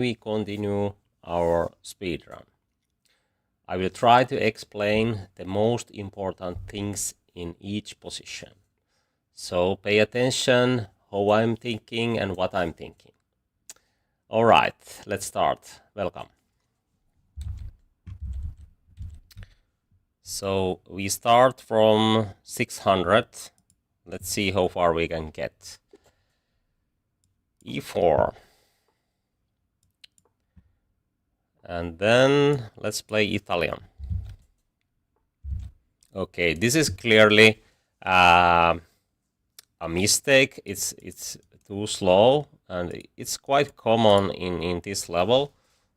We continue our speedrun. I will try to explain the most important things in each position. So pay attention how I'm thinking and what I'm thinking. All right, let's start. Welcome. So we start from 600. Let's see how far we can get. E4. And then let's play Italian. Okay, this is clearly a mistake. It's too slow, and it's quite common in this level.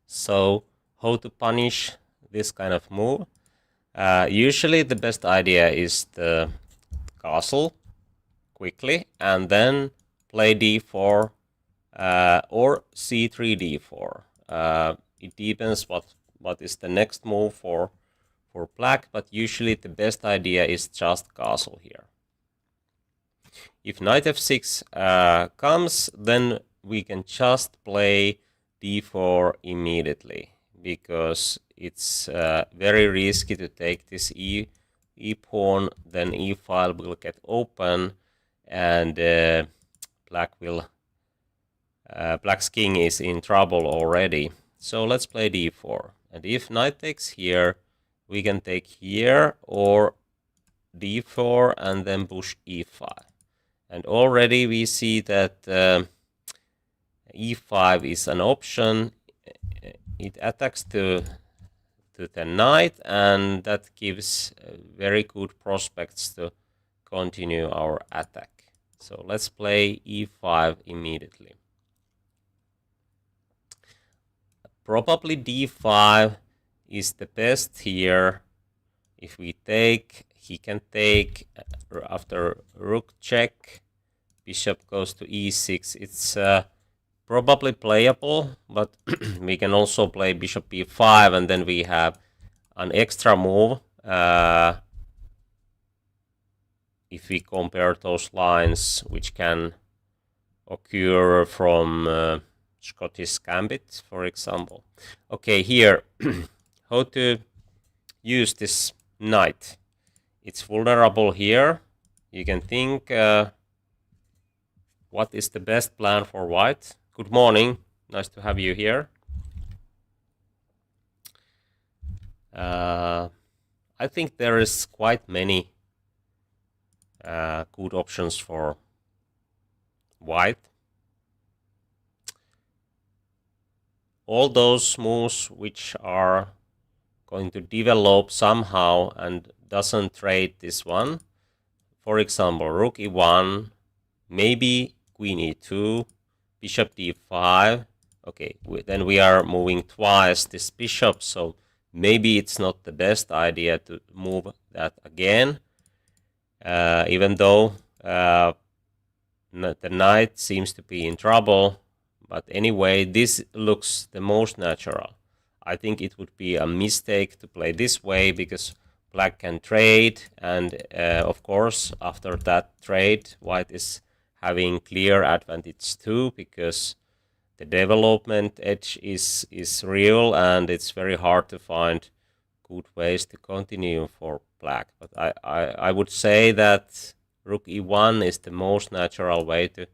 So how to punish this kind of move? Usually the best idea is the castle quickly and then play d4 or c3 d4. It depends what is the next move for black, but usually the best idea is just castle here. If knight f6 comes, then we can just play d4 immediately, because it's very risky to take this e pawn, then e file will get open, and black's king is in trouble already. So let's play d4, and if knight takes here, we can take here or d4 and then push e5. And already we see that e5 is an option. It attacks to the knight, and that gives very good prospects to continue our attack. So let's play e5 immediately. Probably d5 is the best here. If we take, he can take after rook check, bishop goes to e6. It's probably playable, but we can also play bishop b5, and then we have an extra move if we compare those lines which can occur from Scottish Gambit, for example. Okay, here, how to use this knight. It's vulnerable here. You can think what is the best plan for white. Good morning, nice to have you here. I think there is quite many good options for white. All those moves which are going to develop somehow and doesn't trade this one. For example, rook e1, maybe queen e2, bishop d5. Okay, then we are moving twice this bishop, so maybe it's not the best idea to move that again, even though the knight seems to be in trouble. But anyway, this looks the most natural. I think it would be a mistake to play this way, because black can trade, and of course after that trade white is having clear advantage too, because the development edge is real, and it's very hard to find good ways to continue for black. But I would say that rook e1 is the most natural way to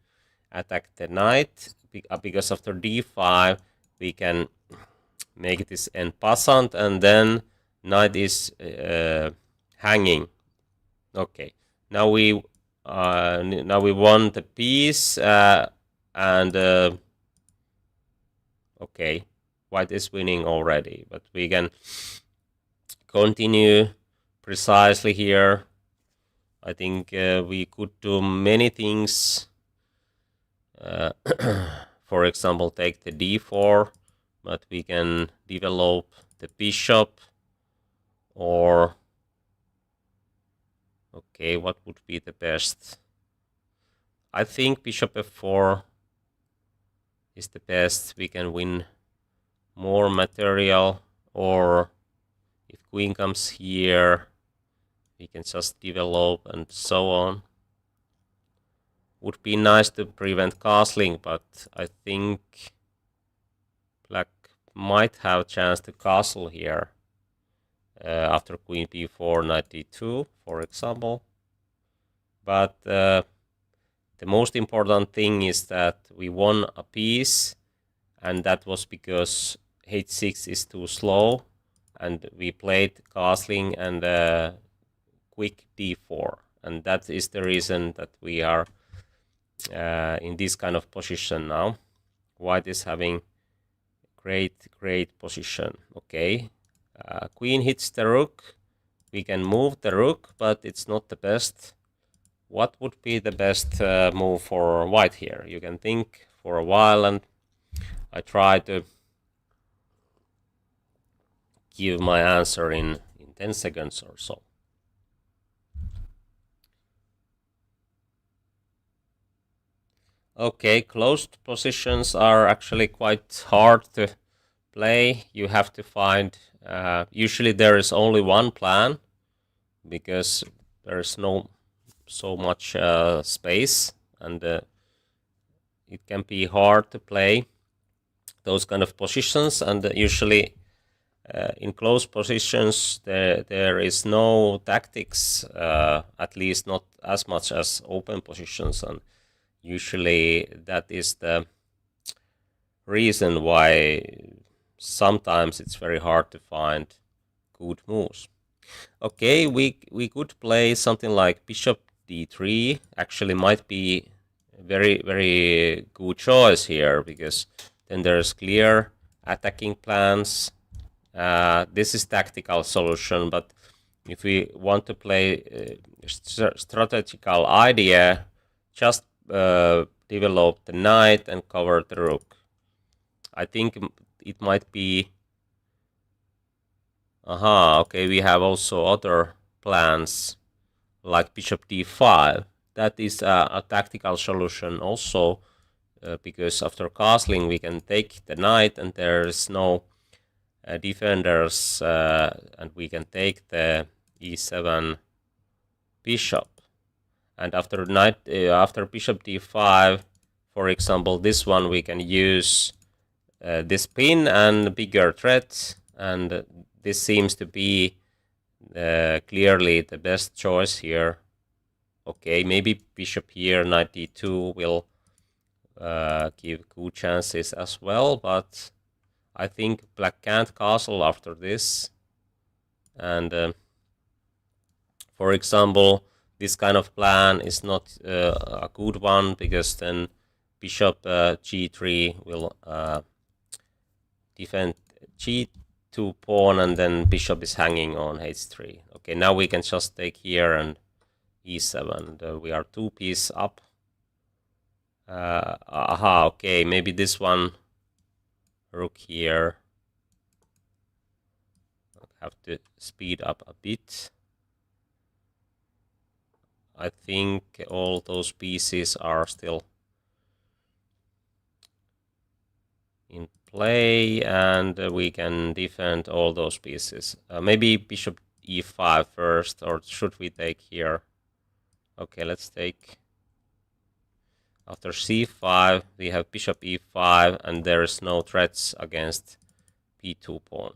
attack the knight, because after d5 we can make this en passant, and then knight is hanging. Okay, now we won the piece, and okay, white is winning already, but we can continue precisely here. I think we could do many things. For example, take the d4, but we can develop the bishop, or okay, what would be the best? I think bishop f4 is the best. We can win more material, or if queen comes here, we can just develop and so on. Would be nice to prevent castling, but I think Black might have a chance to castle here after queen b4, knight d2, for example. But the most important thing is that we won a piece, and that was because h6 is too slow, and we played castling and quick d4, and that is the reason that we are in this kind of position now. White is having great position. Okay, queen hits the rook. We can move the rook, but it's not the best. What would be the best move for white here? You can think for a while, and I try to give my answer in 10 seconds or so. Okay, closed positions are actually quite hard to play. You have to find, usually there is only one plan, because there is no so much space, and it can be hard to play those kind of positions. And usually in close positions there is no tactics, at least not as much as open positions, and usually that is the reason why sometimes it's very hard to find good moves. Okay, we could play something like bishop d3. Actually might be very good choice here, because then there's clear attacking plans. This is tactical solution, but if we want to play strategical idea, just develop the knight and cover the rook. I think it might be. Okay, we have also other plans like bishop d5. That is a tactical solution also, because after castling we can take the knight and there is no defenders, and we can take the e7 bishop. And after after bishop d5, for example, this one we can use this pin and bigger threat, and this seems to be clearly the best choice here. Okay, maybe bishop here, knight d2 will give good chances as well, but I think black can't castle after this. And for example, this kind of plan is not a good one, because then bishop g3 will defend g2 pawn, and then bishop is hanging on h3. Okay, now we can just take here and e7. We are 2 pieces up. Okay, maybe this one, rook here. I have to speed up a bit. I think all those pieces are still in play, and we can defend all those pieces. Maybe bishop e5 first, or should we take here? Okay, let's take. After c5, we have bishop e5, and there is no threats against b2 pawn.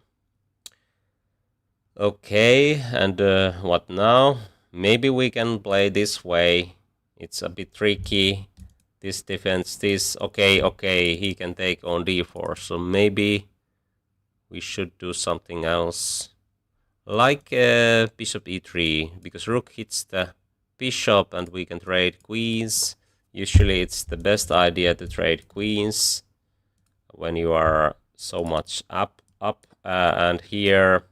Okay, and what now? Maybe we can play this way. It's a bit tricky. This defends this. Okay, he can take on d4. So maybe we should do something else. Like bishop e3, because rook hits the bishop and we can trade queens. Usually it's the best idea to trade queens when you are so much up. And here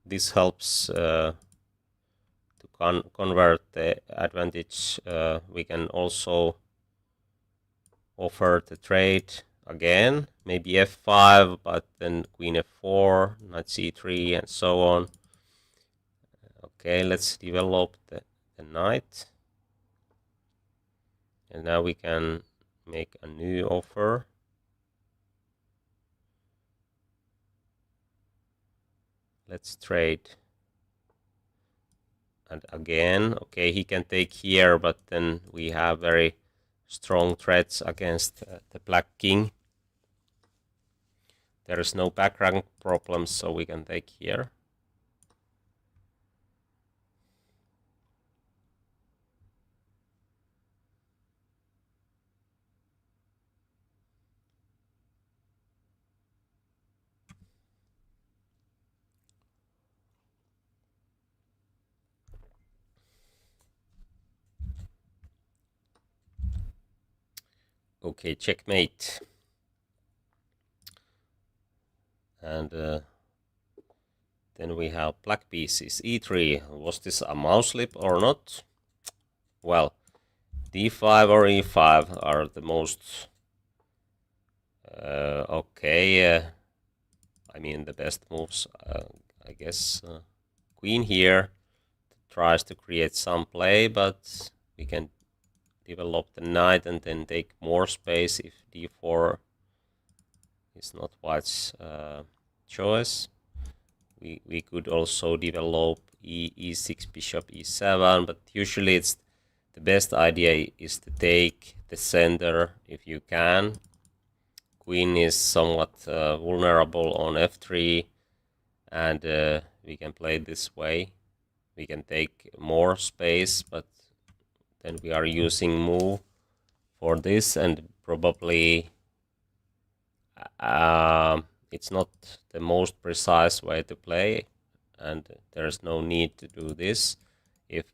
this helps to convert the advantage. We can also offer the trade again, maybe f5, but then queen f4, knight c3, and so on. Okay, let's develop the knight. And now we can make a new offer. Let's trade. And again, okay, he can take here, but then we have very strong threats against the black king. There is no background problems, so we can take here. Okay, checkmate. And then we have black pieces. E3. Was this a mouse slip or not? Well, D5 or E5 are the most okay. I mean the best moves. I guess queen here tries to create some play, but we can develop the knight and then take more space if D4 is not white's choice. We could also develop E6, bishop E7, but usually it's the best idea is to take the center if you can. Queen is somewhat vulnerable on F3, and we can play this way. We can take more space, but then we are using move for this, and probably it's not the most precise way to play, and there's no need to do this. If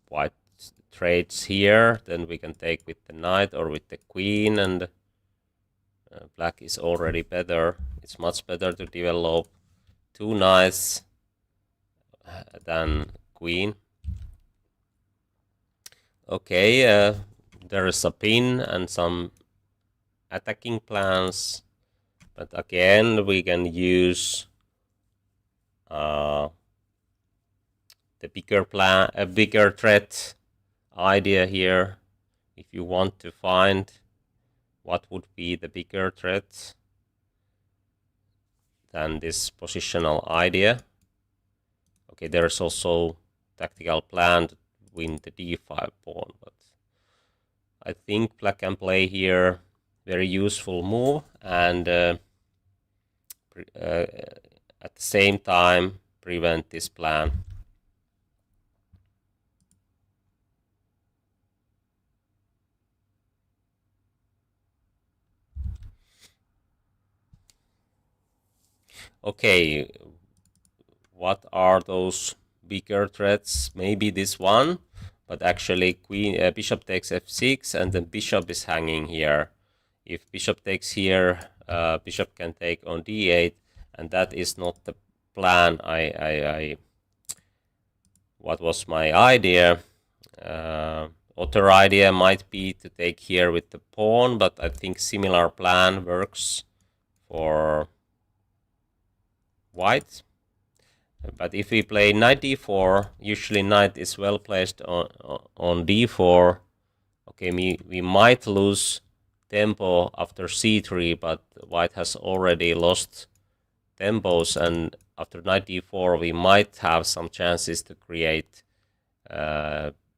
white trades here, then we can take with the knight or with the queen, and black is already better. It's much better to develop two knights than queen. Okay, there is a pin and some attacking plans, but again we can use the bigger plan, a bigger threat idea here. If you want to find what would be the bigger threat than this positional idea. Okay, there's also tactical plan to win the d5 pawn, but I think black can play here very useful move, and at the same time prevent this plan. Okay, what are those bigger threats? Maybe this one, but actually queen bishop takes f6, and then bishop is hanging here. If bishop takes here, bishop can take on d8, and that is not the plan. What was my idea? Other idea might be to take here with the pawn, but I think similar plan works for white. But if we play knight d4, usually knight is well placed on d4. Okay, we might lose tempo after c3, but white has already lost tempos, and after knight d4 we might have some chances to create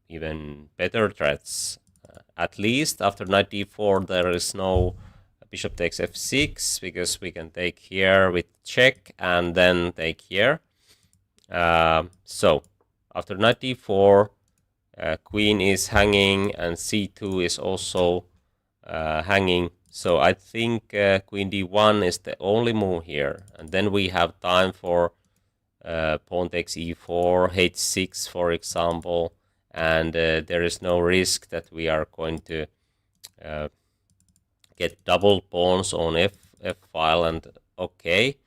even better threats. At least after knight d4 there is no bishop takes f6, because we can take here with check and then take here. So after knight d4, queen is hanging and c2 is also hanging. So I think queen d1 is the only move here, and then we have time for pawn takes e4, h6 for example, and there is no risk that we are going to get double pawns on f file. And okay,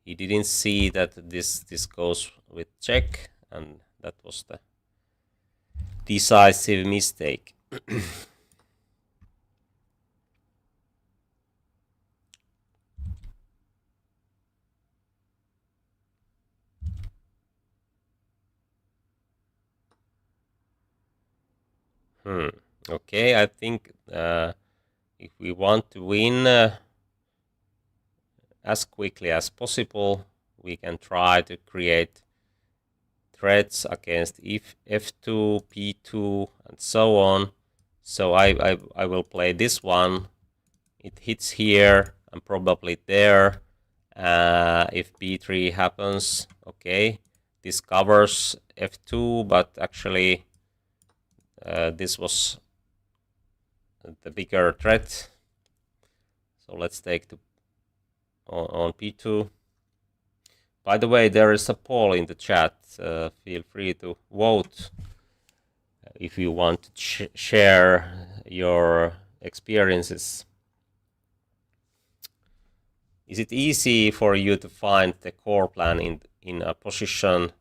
he didn't see that this goes with check, and that was the decisive mistake. Okay, I think if we want to win as quickly as possible, we can try to create threats against if f2, p2, and so on. So I will play this one. It hits here and probably there. If b3 happens, okay, this covers f2, but actually this was the bigger threat. So let's take the on p2. By the way, there is a poll in the chat. Feel free to vote if you want to share your experiences. Is it easy for you to find the core plan in a position?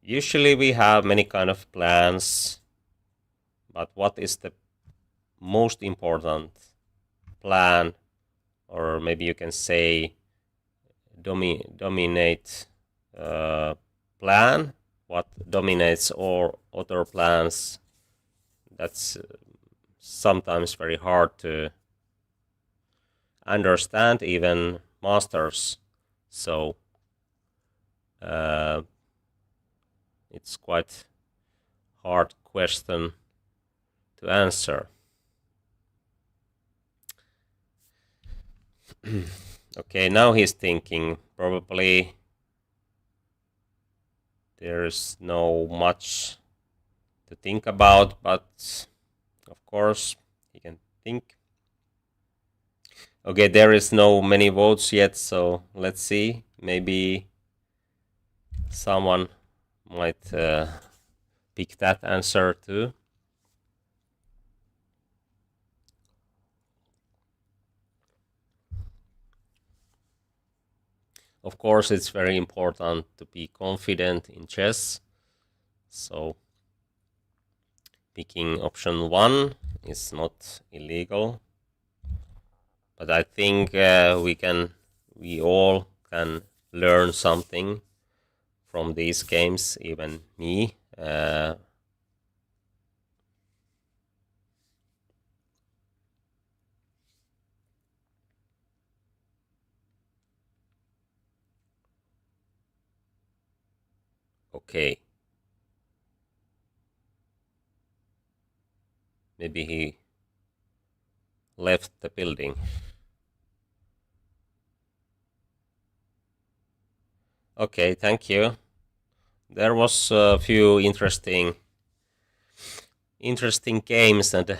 Usually we have many kind of plans, but what is the most important plan, or maybe you can say dominate plan? What dominates all other plans? That's sometimes very hard to understand, even masters. So it's quite hard question to answer. Okay, now he's thinking. Probably there's no much to think about, but of course he can think. Okay, there is no many votes yet, so let's see. Maybe someone might pick that answer too. Of course, it's very important to be confident in chess. So picking option 1 is not illegal. But I think we all can learn something from these games, even me. Okay. Maybe he left the building. Okay, thank you. There was a few interesting games, and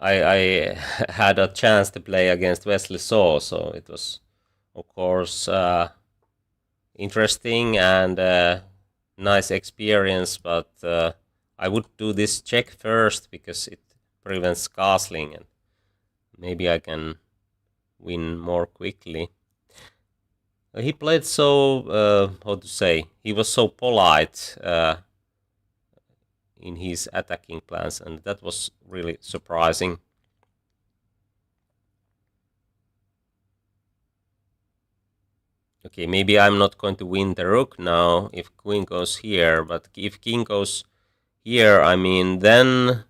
I had a chance to play against Wesley Saw, so it was, of course, interesting and nice experience. But I would do this check first because it prevents castling, and maybe I can win more quickly. He played so, how to say, he was so polite in his attacking plans, and that was really surprising. Okay, maybe I'm not going to win the rook now if queen goes here, but if king goes here, I mean, then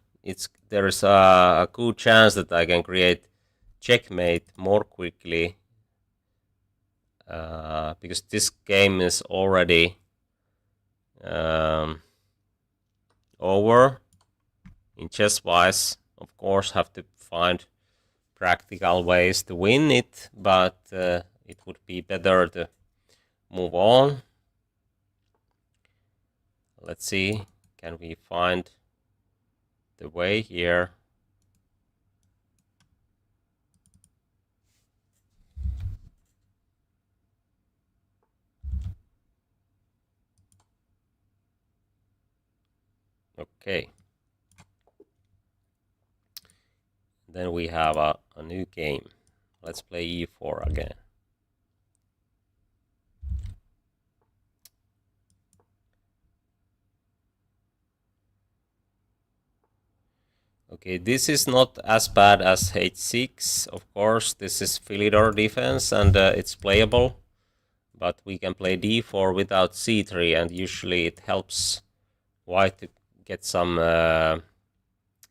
there is a good chance that I can create checkmate more quickly, because this game is already over in chess-wise. Of course, have to find practical ways to win it, but it would be better to move on. Let's see, can we find the way here? Okay. Then we have a new game. Let's play e4 again. Okay, this is not as bad as h6. Of course, this is Philidor defense, and it's playable. But we can play d4 without c3, and usually it helps white to get some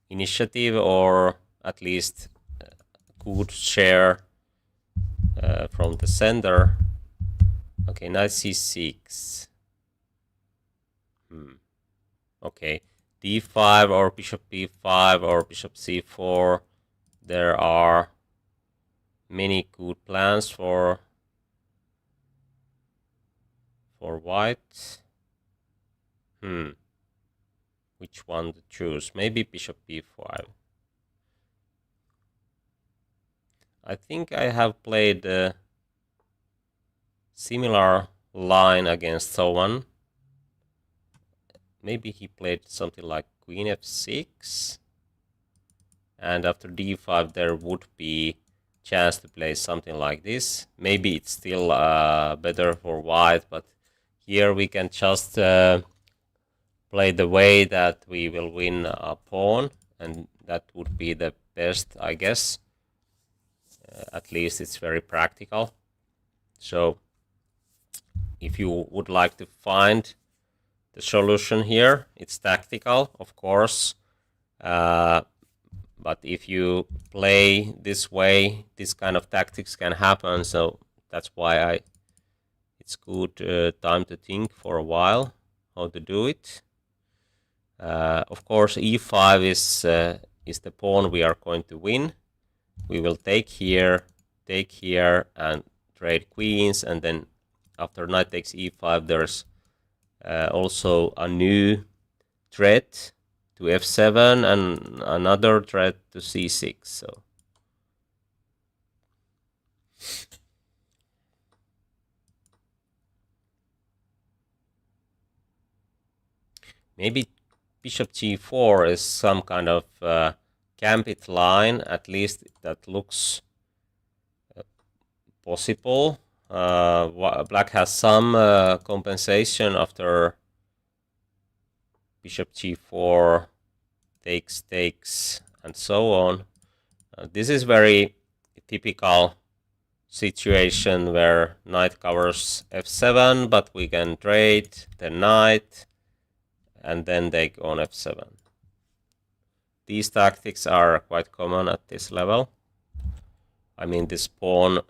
initiative, or at least good share from the center. Okay, knight c6. Okay, d5 or bishop b5 or bishop c4. There are many good plans for white. Which one to choose? Maybe bishop b5. I think I have played a similar line against someone. Maybe he played something like queen f6. And after d5 there would be chance to play something like this. Maybe it's still better for white, but here we can just play the way that we will win a pawn, and that would be the best, I guess. At least it's very practical. So if you would like to find the solution here, it's tactical, of course. But if you play this way, this kind of tactics can happen. So that's why it's good time to think for a while how to do it. Of course, e5 is the pawn we are going to win. We will take here, and trade queens, and then after knight takes e5, there's also a new threat to f7 and another threat to c6. So maybe bishop g4 is some kind of gambit line, at least that looks possible. Black has some compensation after bishop g4 takes, and so on. This is very typical situation where knight covers f7, but we can trade the knight and then take on f7. These tactics are quite common at this level. I mean, this pawn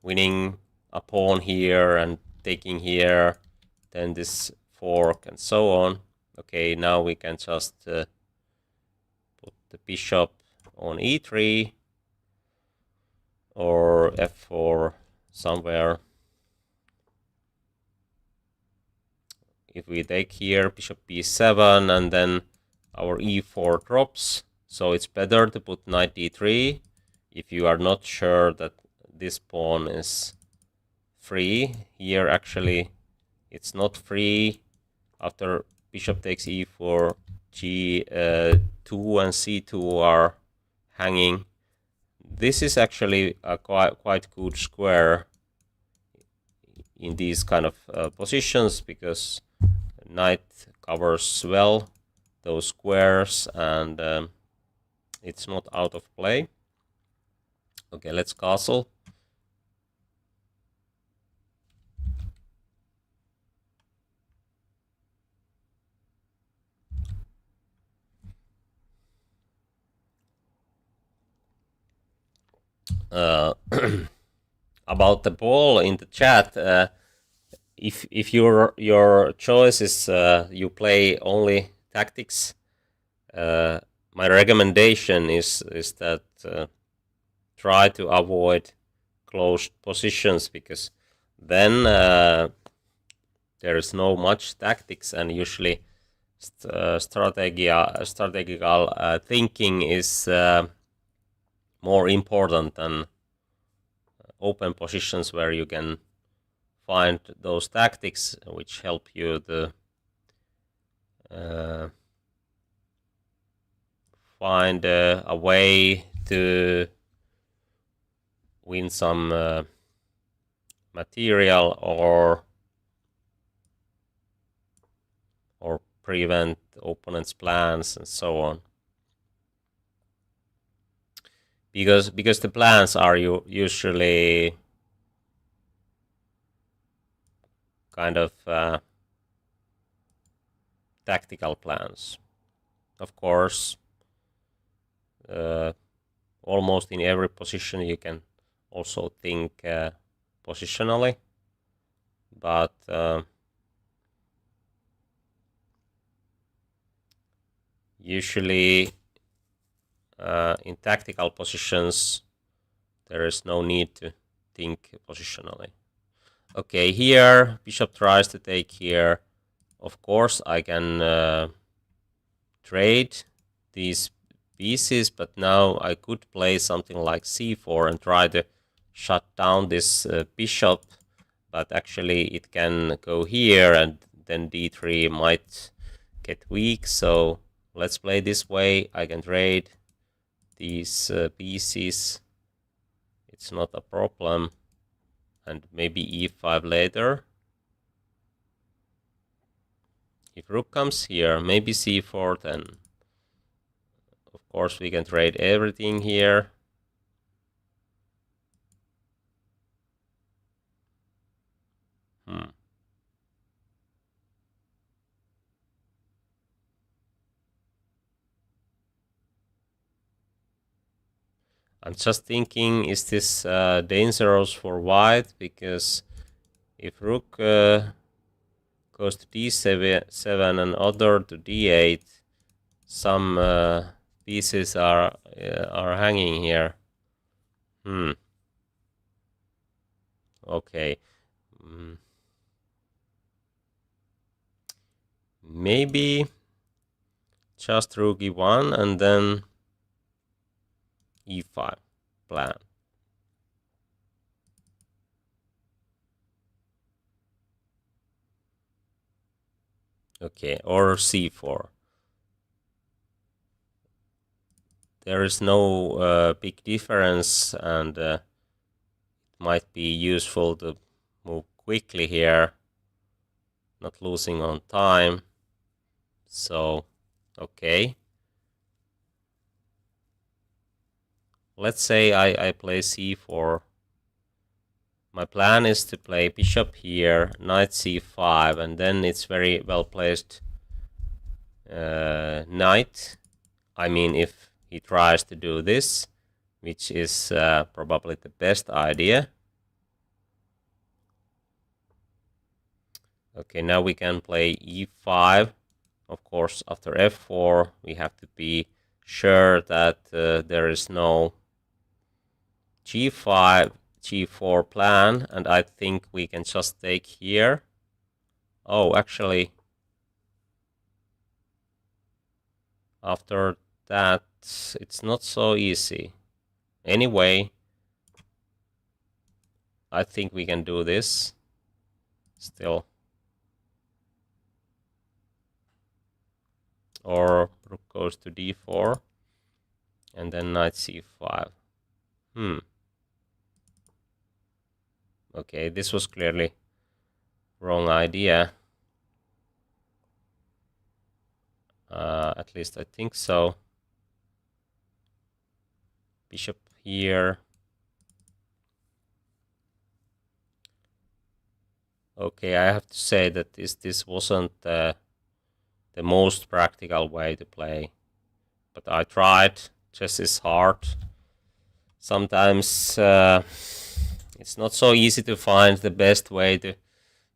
winning a pawn here and taking here, then this fork and so on. Okay, now we can just put the bishop on e3 or f4 somewhere. If we take here bishop b7 and then our e4 drops, so it's better to put knight d3 if you are not sure that this pawn is free. Here actually it's not free. After bishop takes e4, g2 and c2 are hanging. This is actually a quite good square in these kind of positions, because knight covers well those squares, and it's not out of play. Okay, let's castle. About the ball in the chat, if your choice is you play only tactics, my recommendation is that try to avoid closed positions, because then there is no much tactics, and usually strategical thinking is more important than open positions where you can find those tactics which help you to find a way to win some material or prevent opponent's plans and so on. Because the plans are usually kind of tactical plans. Of course, almost in every position you can also think positionally, but usually in tactical positions there is no need to think positionally. Okay, here bishop tries to take here. Of course I can trade these pieces, but now I could play something like c4 and try to shut down this bishop, but actually it can go here and then d3 might get weak, so let's play this way. I can trade these pieces, it's not a problem, and maybe e5 later. If rook comes here, maybe c4, then of course we can trade everything here. I'm just thinking, is this dangerous for white? Because if rook goes to d7 and other to d8, some pieces are hanging here. Okay. Maybe just rook e1 and then e5 plan. Okay, or c4. There is no big difference, and it might be useful to move quickly here, not losing on time. So, okay. Let's say I play c4. My plan is to play bishop here, knight c5, and then it's very well placed knight. I mean, if he tries to do this, which is probably the best idea. Okay, now we can play e5. Of course, after f4, we have to be sure that there is no g5, g4 plan, and I think we can just take here. Oh, actually, after that, it's not so easy. Anyway, I think we can do this still. Or rook goes to d4 and then knight c5. Okay, this was clearly wrong idea. At least I think so. Bishop here. Okay, I have to say that this wasn't the most practical way to play, but I tried. Chess is hard. Sometimes it's not so easy to find the best way to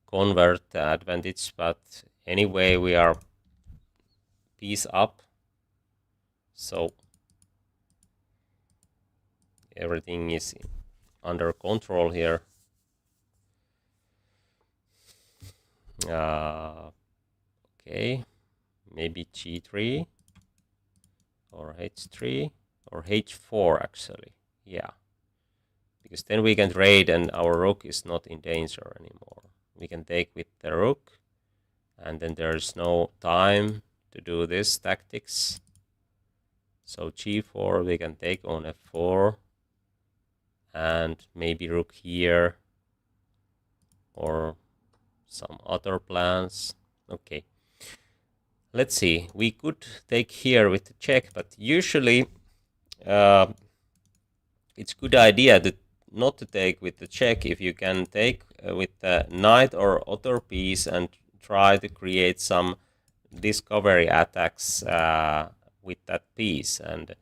convert the advantage, but anyway, we are piece up, so everything is under control here. Okay, maybe g3 or h3 or h4 actually, yeah, because then we can trade and our rook is not in danger anymore. We can take with the rook, and then there's no time to do this tactics. So g4, we can take on f4 and maybe rook here or some other plans. Okay, let's see. We could take here with the check, but usually it's good idea to not to take with the check if you can take with the knight or other piece and try to create some discovery attacks with that piece. And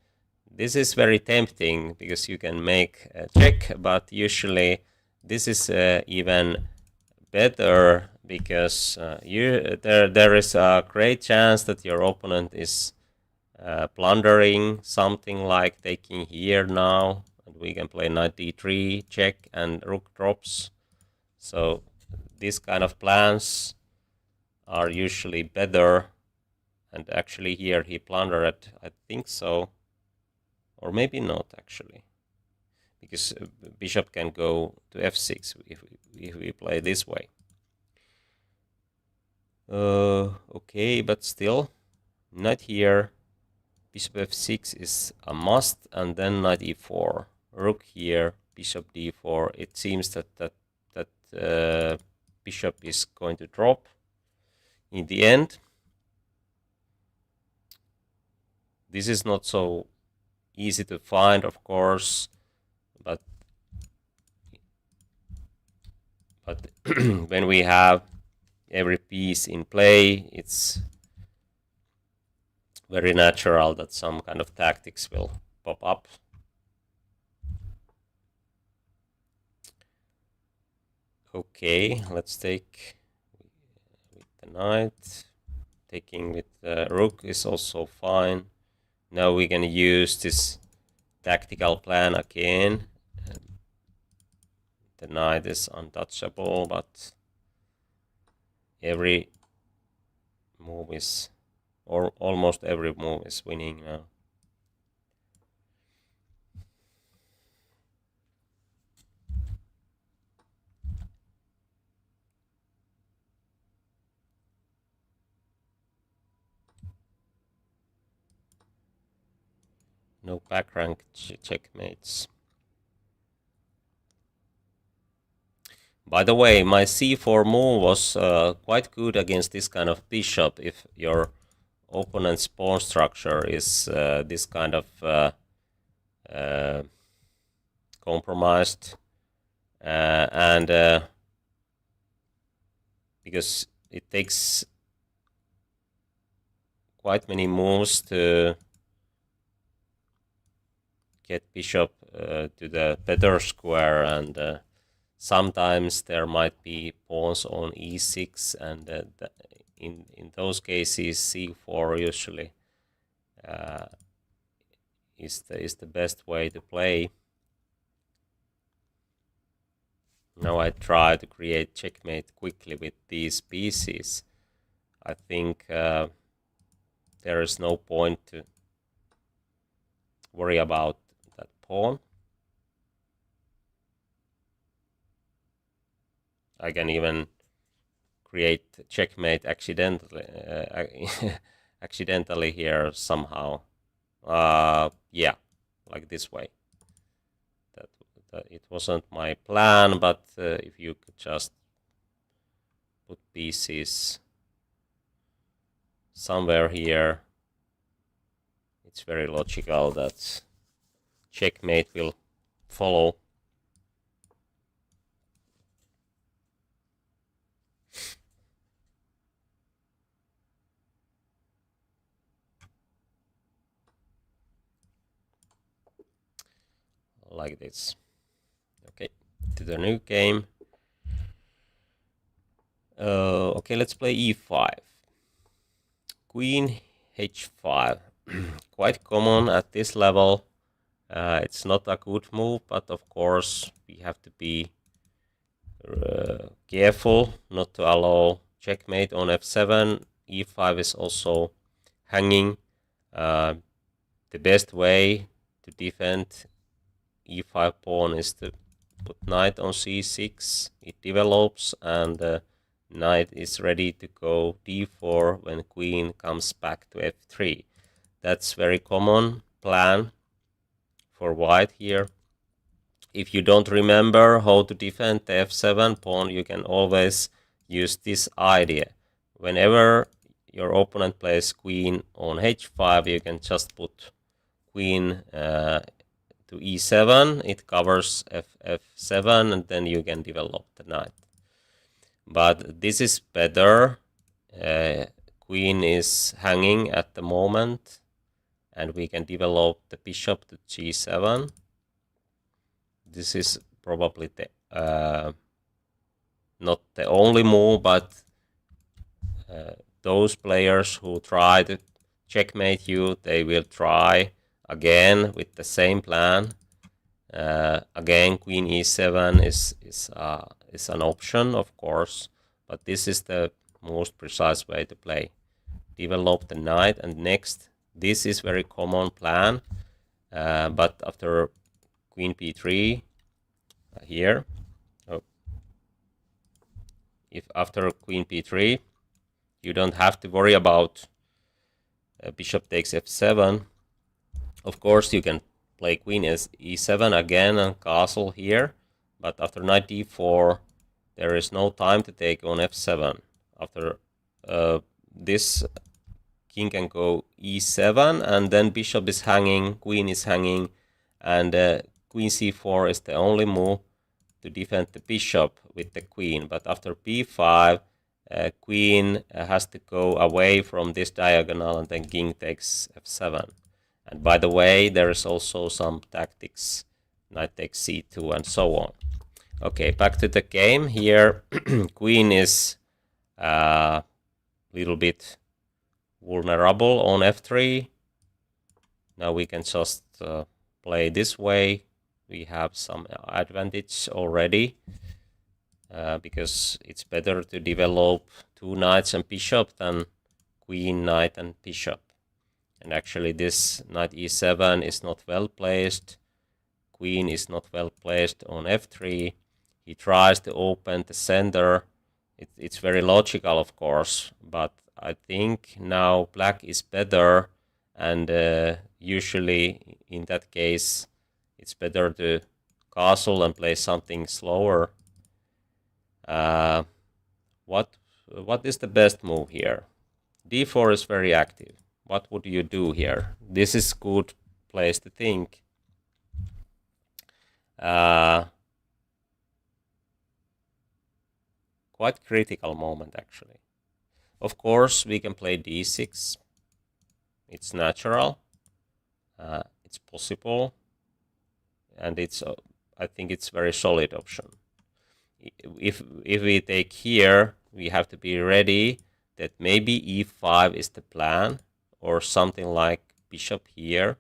this is very tempting because you can make a check, but usually this is even better because there is a great chance that your opponent is plundering, something like taking here now, and we can play knight d3, check, and rook drops. So these kind of plans are usually better. And actually here he plundered, I think so, or maybe not actually, because bishop can go to f6 if we play this way. Okay, but still, knight here, bishop f6 is a must, and then knight e4, rook here, bishop d4. It seems that bishop is going to drop in the end. This is not so easy to find, of course, but when we have every piece in play, it's very natural that some kind of tactics will pop up. Okay, let's take with the knight. Taking with the rook is also fine. Now we can use this tactical plan again. The knight is untouchable, but every move is, or almost every move is winning now. No back rank checkmates. By the way, my c4 move was quite good against this kind of bishop. If your opponent's pawn structure is this kind of compromised, and because it takes quite many moves to get bishop to the better square, and sometimes there might be pawns on e6, and in those cases c4 usually is the best way to play. Now I try to create checkmate quickly with these pieces. I think there is no point to worry about that pawn. I can even create checkmate accidentally, accidentally here somehow. Yeah, like this way. That it wasn't my plan, but if you could just put pieces somewhere here, it's very logical that checkmate will follow. Like this. Okay, to the new game. Okay, let's play e5. Queen h5. Quite common at this level. It's not a good move, but of course we have to be careful not to allow checkmate on f7. e5 is also hanging. The best way to defend e5 pawn is to put knight on c6. It develops, and knight is ready to go d4 when queen comes back to f3. That's very common plan for white here. If you don't remember how to defend the f7 pawn, you can always use this idea. Whenever your opponent plays queen on h5, you can just put queen to e7, it covers f7, and then you can develop the knight. But this is better. Queen is hanging at the moment, and we can develop the bishop to g7. This is probably the not the only move, but those players who try to checkmate you, they will try again with the same plan. Again, queen e7 is an option, of course, but this is the most precise way to play. Develop the knight, and next, this is very common plan, but after queen b3 here, if after queen b3, you don't have to worry about bishop takes f7. Of course, you can play queen e7 again and castle here, but after knight d4, there is no time to take on f7. After this, king can go e7, and then bishop is hanging, queen is hanging, and queen c4 is the only move to defend the bishop with the queen. But after b5, queen has to go away from this diagonal, and then king takes f7. And by the way, there is also some tactics, knight takes c2 and so on. Okay, back to the game here. Queen is a little bit vulnerable on f3. Now we can just play this way. We have some advantage already because it's better to develop two knights and bishop than queen, knight, and bishop. And actually this knight e7 is not well placed. Queen is not well placed on f3. He tries to open the center. It's very logical, of course, but I think now black is better, and usually in that case it's better to castle and play something slower. What is the best move here? d4 is very active. What would you do here? This is good place to think. Quite critical moment, actually. Of course, we can play d6. It's natural. It's possible. And it's, I think it's very solid option. If we take here, we have to be ready that maybe e5 is the plan, or something like bishop here.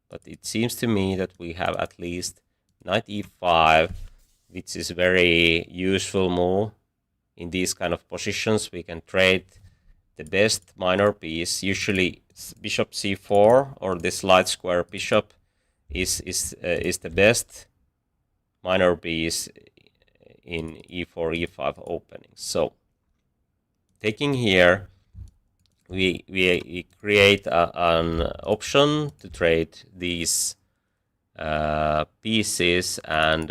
But it seems to me that we have at least knight e5, which is very useful move. In these kind of positions, we can trade the best minor piece. Usually bishop c4 or this light square bishop is the best minor piece in e4, e5 openings. So taking here, we create an option to trade these pieces, and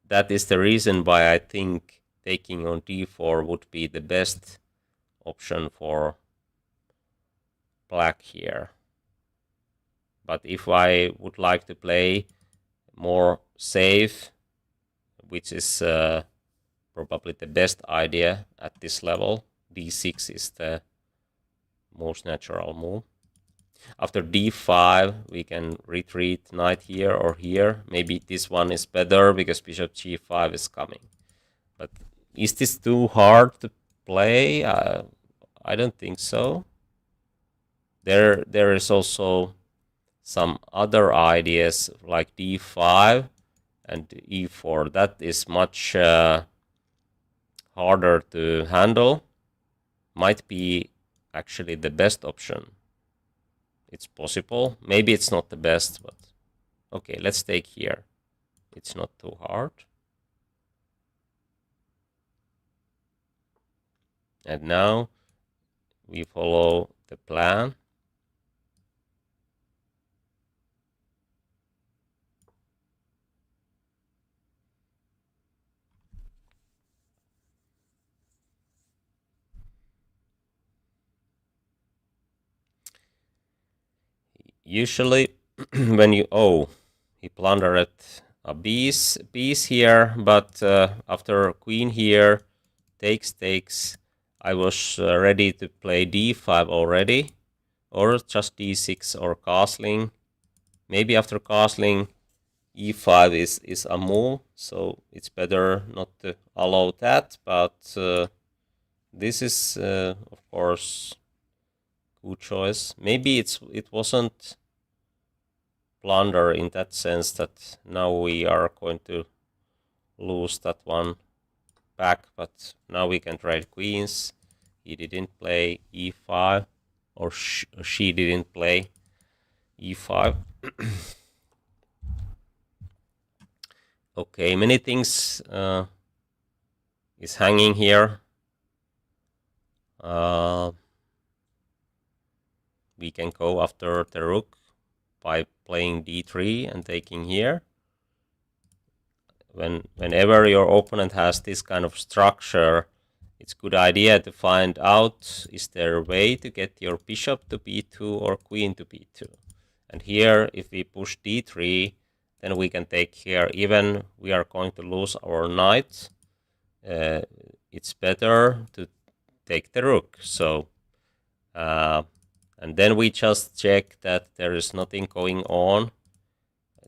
that is the reason why I think taking on d4 would be the best option for black here. But if I would like to play more safe, which is probably the best idea at this level, d6 is the most natural move. After d5, we can retreat knight here or here. Maybe this one is better because bishop g5 is coming. But is this too hard to play? I don't think so. There is also some other ideas like d5 and e4. That is much harder to handle. Might be actually the best option. It's possible. Maybe it's not the best, but okay, let's take here. It's not too hard. And now we follow the plan. Usually when you he plundered a piece here, but after queen here takes, I was ready to play d5 already, or just d6 or castling. Maybe after castling e5 is a move, so it's better not to allow that, but this is of course good choice. Maybe it wasn't blunder in that sense that now we are going to lose that one back, but now we can trade queens. He didn't play e5, or she didn't play e5. Okay, many things is hanging here. We can go after the rook by playing d3 and taking here. Whenever your opponent has this kind of structure, it's a good idea to find out, is there a way to get your bishop to b2 or queen to b2? And here, if we push d3, then we can take here. Even we are going to lose our knight, it's better to take the rook. So, and then we just check that there is nothing going on.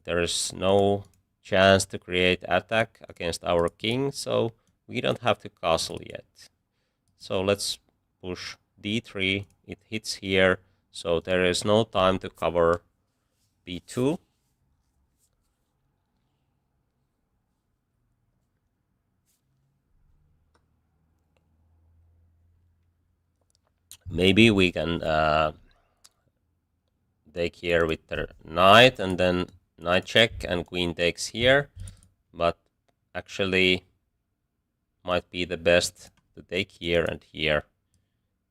There is no chance to create attack against our king, so we don't have to castle yet. So let's push d3. It hits here, so there is no time to cover b2. Maybe we can take here with the knight, and then knight check and queen takes here, but actually might be the best to take here and here.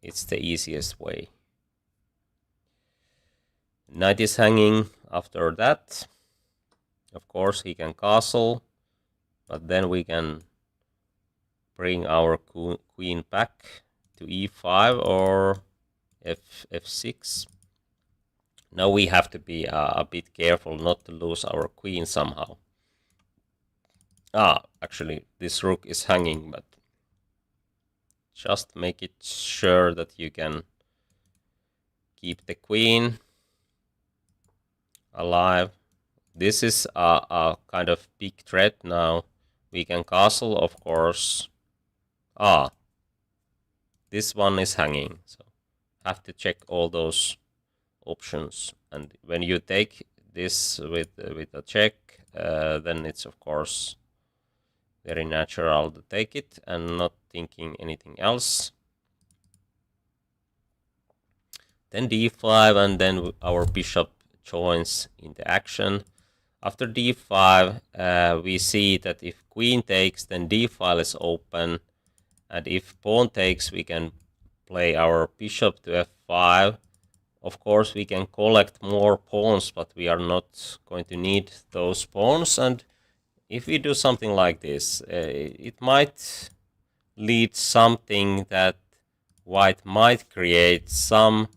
It's the easiest way. Knight is hanging after that. Of course he can castle, but then we can bring our queen back to e5 or f6. Now we have to be a bit careful not to lose our queen somehow. Actually this rook is hanging, but just make it sure that you can keep the queen alive. This is a kind of big threat now. We can castle, of course. This one is hanging, so have to check all those options. And when you take this with a check, then it's of course very natural to take it and not thinking anything else. Then d5, and then our bishop joins in the action. After d5, we see that if queen takes, then d file is open, and if pawn takes, we can play our bishop to f5. Of course, we can collect more pawns, but we are not going to need those pawns. And if we do something like this, it might lead something that white might create some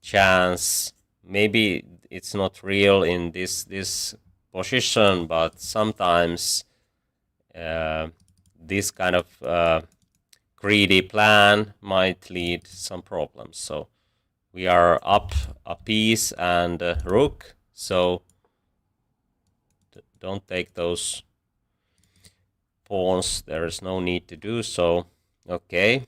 chance. Maybe it's not real in this position, but sometimes this kind of greedy plan might lead some problems. So we are up a piece and a rook, so don't take those pawns. There is no need to do so. Okay.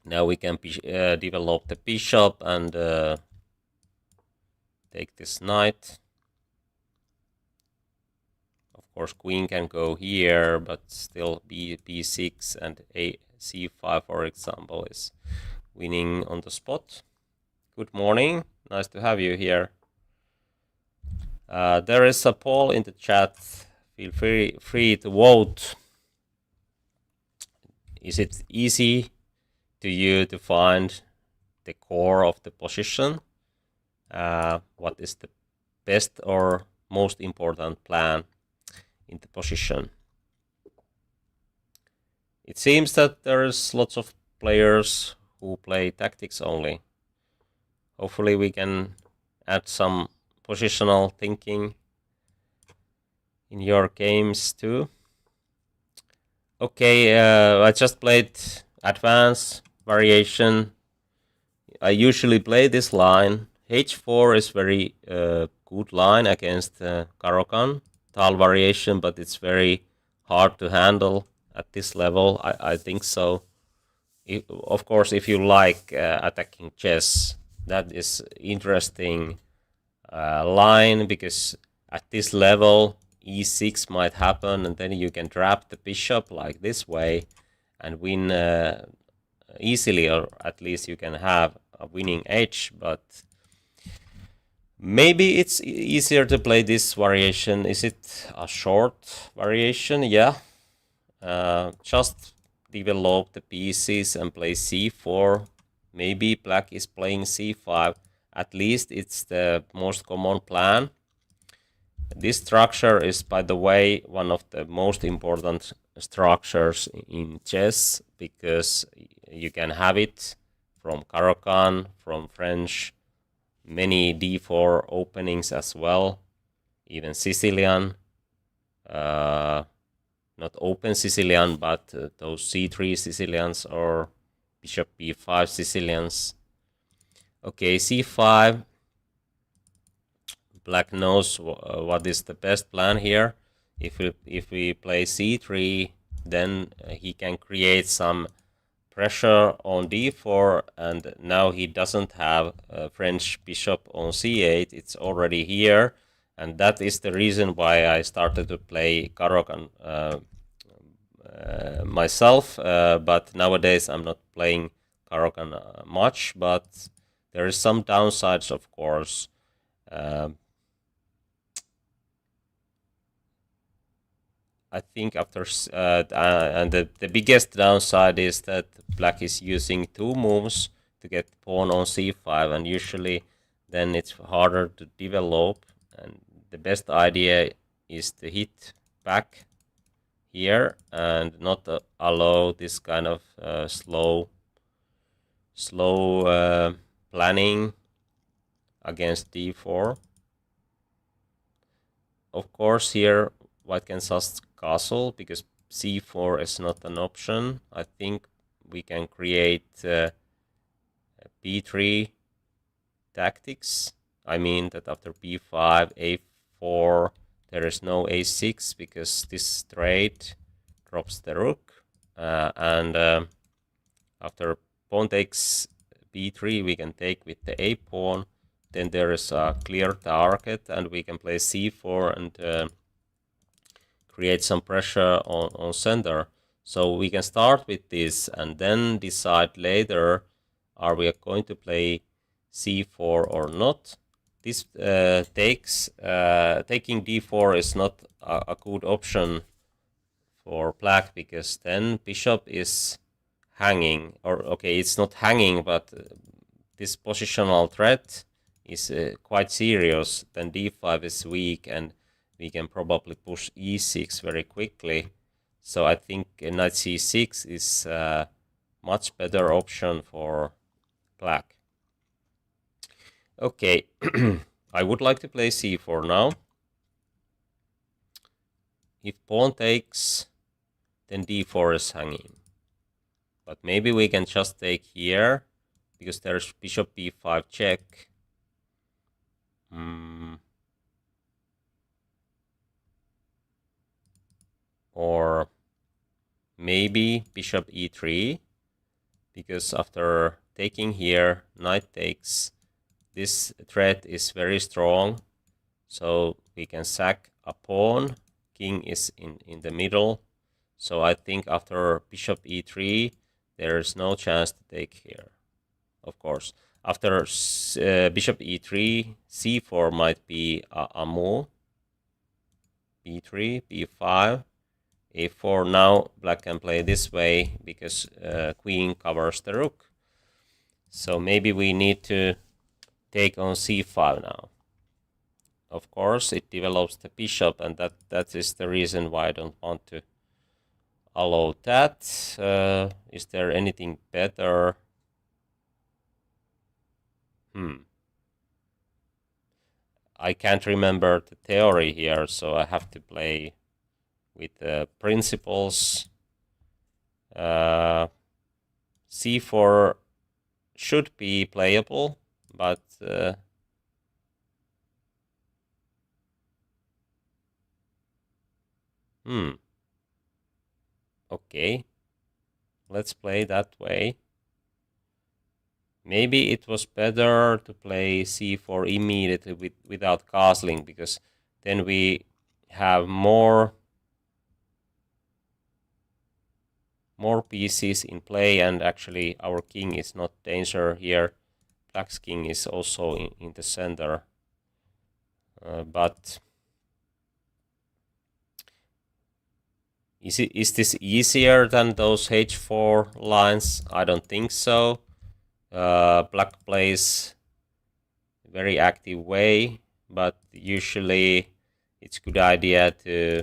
Now we can develop the bishop and take this knight. Of course, queen can go here, but still b6 and c5, for example, is winning on the spot. Good morning. Nice to have you here. There is a poll in the chat. Feel free to vote. Is it easy to you to find the core of the position? What is the best or most important plan in the position? It seems that there's lots of players who play tactics only. Hopefully we can add some positional thinking in your games too. Okay, I just played advanced variation. I usually play this line. h4 is very good line against Caro-Kann tile variation, but it's very hard to handle at this level. I think so. of course, if you like attacking chess, that is interesting line, because at this level e6 might happen, and then you can trap the bishop like this way and win easily, or at least you can have a winning edge. But maybe it's easier to play this variation. Is it a short variation? Yeah. Just develop the pieces and play c4. Maybe black is playing c5. At least it's the most common plan. This structure is, by the way, one of the most important structures in chess, because you can have it from Caro-Kann, from French, many d4 openings as well, even Sicilian, not open Sicilian, but those c3 Sicilians or bishop b5 Sicilians. Okay, c5. Black knows what is the best plan here. If we play c3, then he can create some pressure on d4, and now he doesn't have a French bishop on c8. It's already here, and that is the reason why I started to play Caro-Kann myself. But nowadays I'm not playing Caro-Kann much, but there is some downsides, of course. I think after and the biggest downside is that black is using two moves to get pawn on c5, and usually then it's harder to develop, and the best idea is to hit back here and not allow this kind of slow planning against d4. Of course, here white can just castle, because c4 is not an option. I think we can create b3 tactics. I mean that after b5, a4, there is no a6, because this trade drops the rook. And after pawn takes b3, we can take with the a pawn. Then there is a clear target, and we can play c4 and create some pressure on center. So we can start with this and then decide later, are we going to play c4 or not. This taking d4 is not a good option for black, because then bishop is hanging, or okay, it's not hanging, but this positional threat is quite serious. Then d5 is weak, and we can probably push e6 very quickly. So I think knight c6 is a much better option for black. Okay, I would like to play c4 now. If pawn takes, then d4 is hanging. But maybe we can just take here, because there's bishop b5 check. Or maybe bishop e3, because after taking here, knight takes, this threat is very strong, so we can sack a pawn. King is in the middle, so I think after bishop e3, there is no chance to take here. Of course, after bishop e3, c4 might be a move. b3, b5, a4. Now black can play this way, because queen covers the rook. So maybe we need to take on c5 now. Of course, it develops the bishop, and that is the reason why I don't want to allow that. Is there anything better? I can't remember the theory here, so I have to play with the principles. c4 should be playable, but okay. let's play that way. Maybe it was better to play c4 immediately without castling, because then we have more pieces in play, and actually our king is not danger here. Black's king is also in the center. But is this easier than those h4 lines? I don't think so. Black plays a very active way, but usually it's a good idea to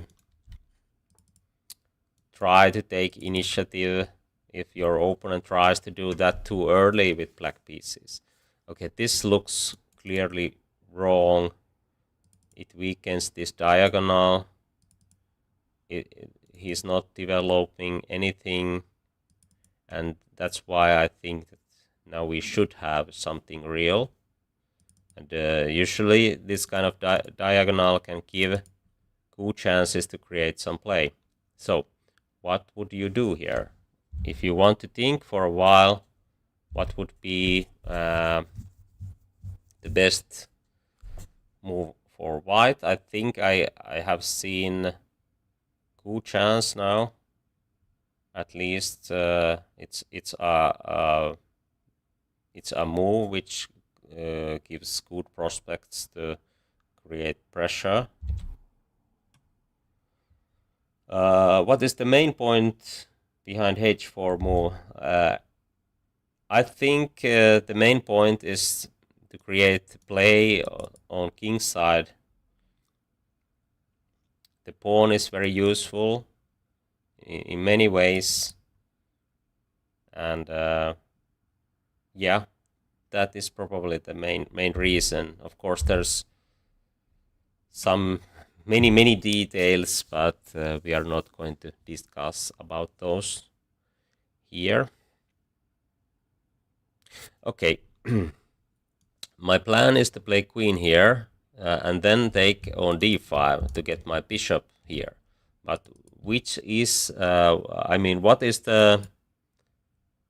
try to take initiative if your opponent tries to do that too early with black pieces. Okay, this looks clearly wrong. It weakens this diagonal. He's not developing anything, and that's why I think that now we should have something real. And usually this kind of diagonal can give good chances to create some play. So what would you do here? If you want to think for a while, what would be the best move for white? I think I have seen good chance now. At least it's a move which gives good prospects to create pressure. What is the main point behind h4 move? I think the main point is to create play on king side. The pawn is very useful in many ways, and yeah, that is probably the main reason. Of course, there's some many details, but we are not going to discuss about those here. Okay, my plan is to play queen here and then take on d5 to get my bishop here. But which is, I mean, what is the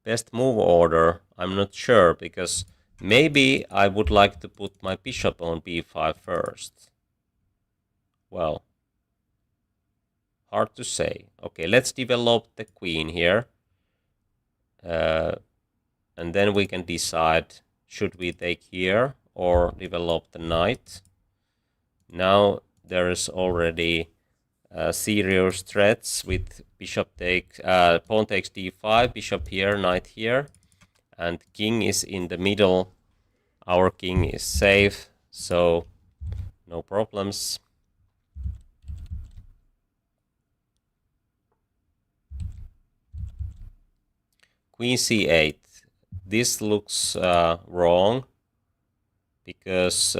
best move order? I'm not sure, because maybe I would like to put my bishop on b5 first. Well, hard to say. Okay, let's develop the queen here. And then we can decide, should we take here or develop the knight? Now there is already serious threats with bishop takes, pawn takes d5, bishop here, knight here, and king is in the middle. Our king is safe, so no problems. Queen c8. This looks wrong, because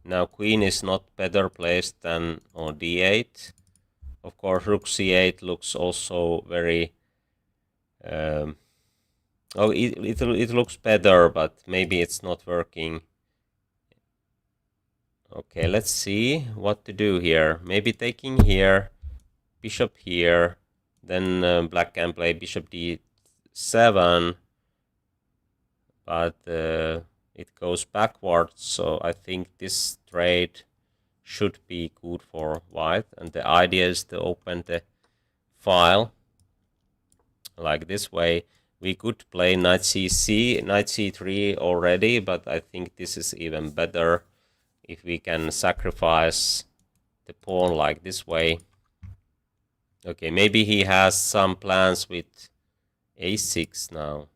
now queen is not better placed than on d8. Of course, rook c8 looks also very... it looks better, but maybe it's not working. Okay, let's see what to do here. Maybe taking here, bishop here, then black can play bishop d7, but it goes backwards, so I think this trade should be good for white, and the idea is to open the file like this way. We could play knight cc, knight c3 already, but I think this is even better if we can sacrifice the pawn like this way. Okay, maybe he has some plans with a6 now.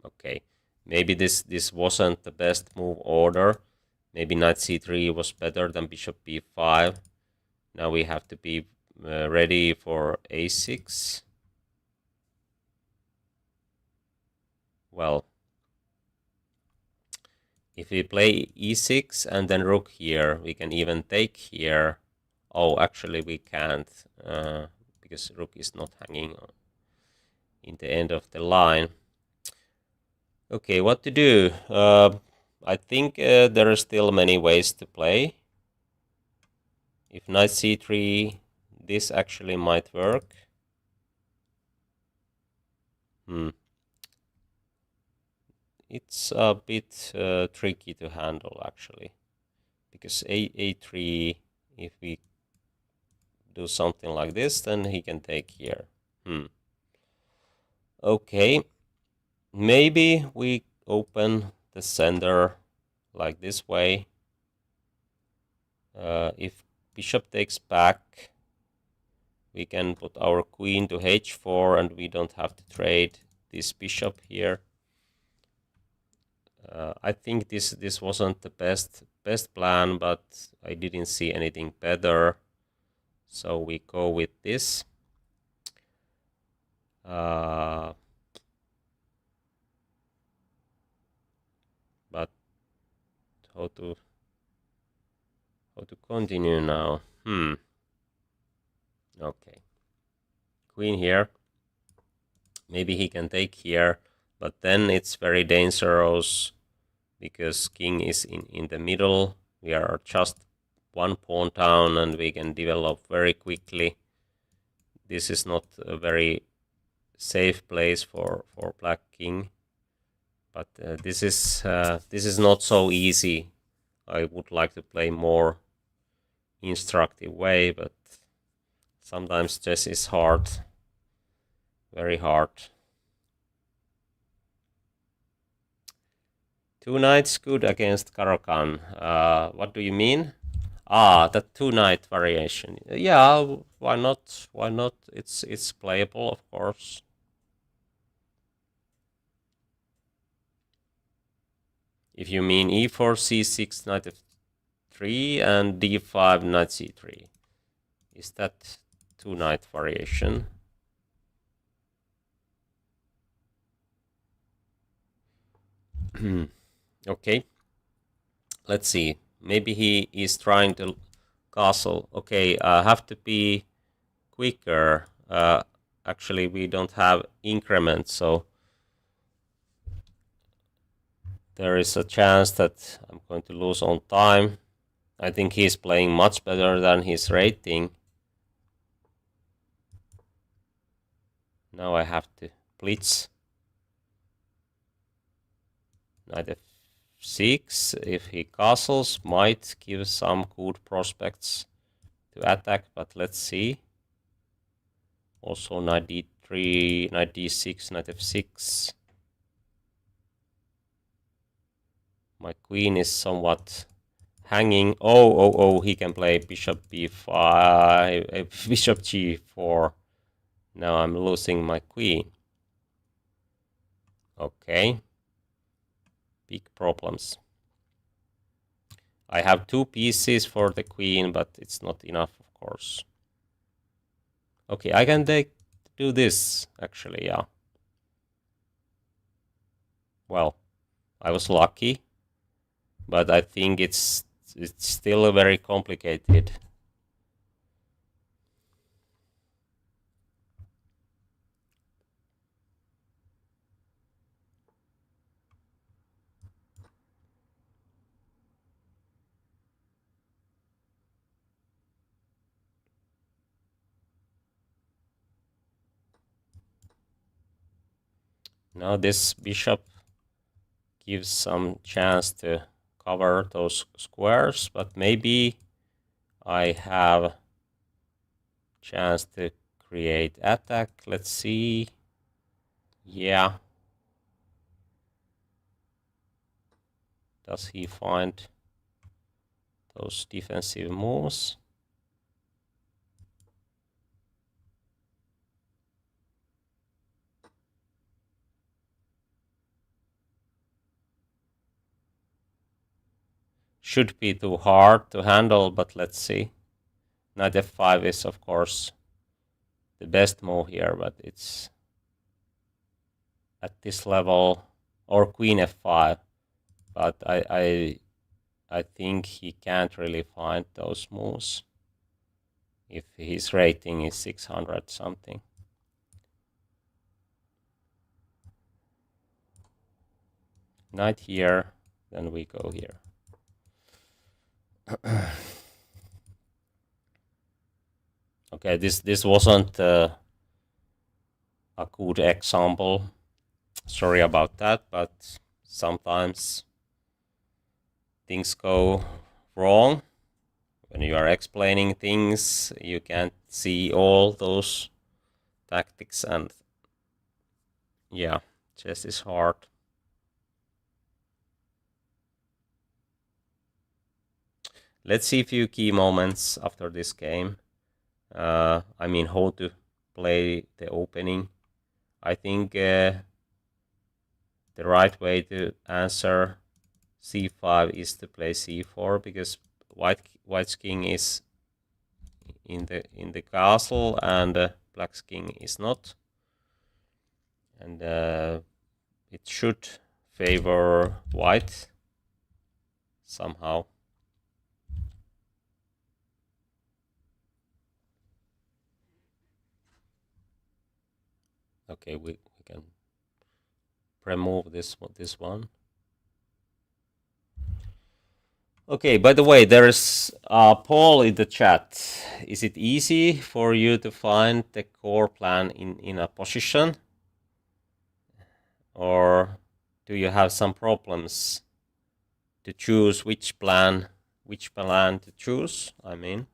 Okay, maybe this wasn't the best move order. Maybe knight c3 was better than bishop b5. Now we have to be ready for a6. Well, if we play e6 and then rook here, we can even take here. Oh, actually we can't, because rook is not hanging in the end of the line. Okay, what to do? I think there are still many ways to play. If knight c3, this actually might work. It's a bit tricky to handle actually, because a3, if we do something like this, then he can take here. Okay, maybe we open the sender like this way. If bishop takes back, we can put our queen to h4 and we don't have to trade this bishop here. I think this wasn't the best plan, but I didn't see anything better, so we go with this. But how to continue now? Okay, queen here. Maybe he can take here, but then it's very dangerous because king is in the middle. We are just one pawn down and we can develop very quickly. This is not a very safe place for black king, but this is not so easy. I would like to play more instructive way, but sometimes chess is hard, very hard. Two knights good against Caro-Kann. What do you mean? The two knight variation. Yeah, why not? Why not? It's playable, of course. If you mean e4, c6, knight f3, and d5, knight c3. Is that two knight variation? Okay. Let's see. Maybe he is trying to castle. Okay, have to be quicker. Actually, we don't have increment, so there is a chance that I'm going to lose on time. I think he's playing much better than his rating. Now I have to blitz. Knight f6. If he castles, might give some good prospects to attack, but let's see. Also knight d3, knight d6, knight f6. My queen is somewhat hanging. Oh, he can play bishop b5, bishop g4. Now I'm losing my queen. Okay. Big problems. I have two pieces for the queen, but it's not enough, of course. Okay, I can do this, actually, yeah. Well, I was lucky, but I think it's still very complicated. Now this bishop gives some chance to cover those squares, but maybe I have chance to create attack. Let's see. Yeah. Does he find those defensive moves? Should be too hard to handle, but let's see. Knight f5 is, of course, the best move here, but it's at this level, or queen f5. But I think he can't really find those moves if his rating is 600 something. Knight here, then we go here. Okay, this wasn't a good example. Sorry about that, but sometimes things go wrong. When you are explaining things, you can't see all those tactics, and yeah, chess is hard. Let's see a few key moments after this game. I mean, how to play the opening. I think the right way to answer c5 is to play c4, because white's king is in the castle and black's king is not, and it should favor white somehow. Okay, we can remove this one. Okay, by the way, there's a poll in the chat. Is it easy for you to find the core plan in a position? Or do you have some problems to choose which plan to choose, I mean?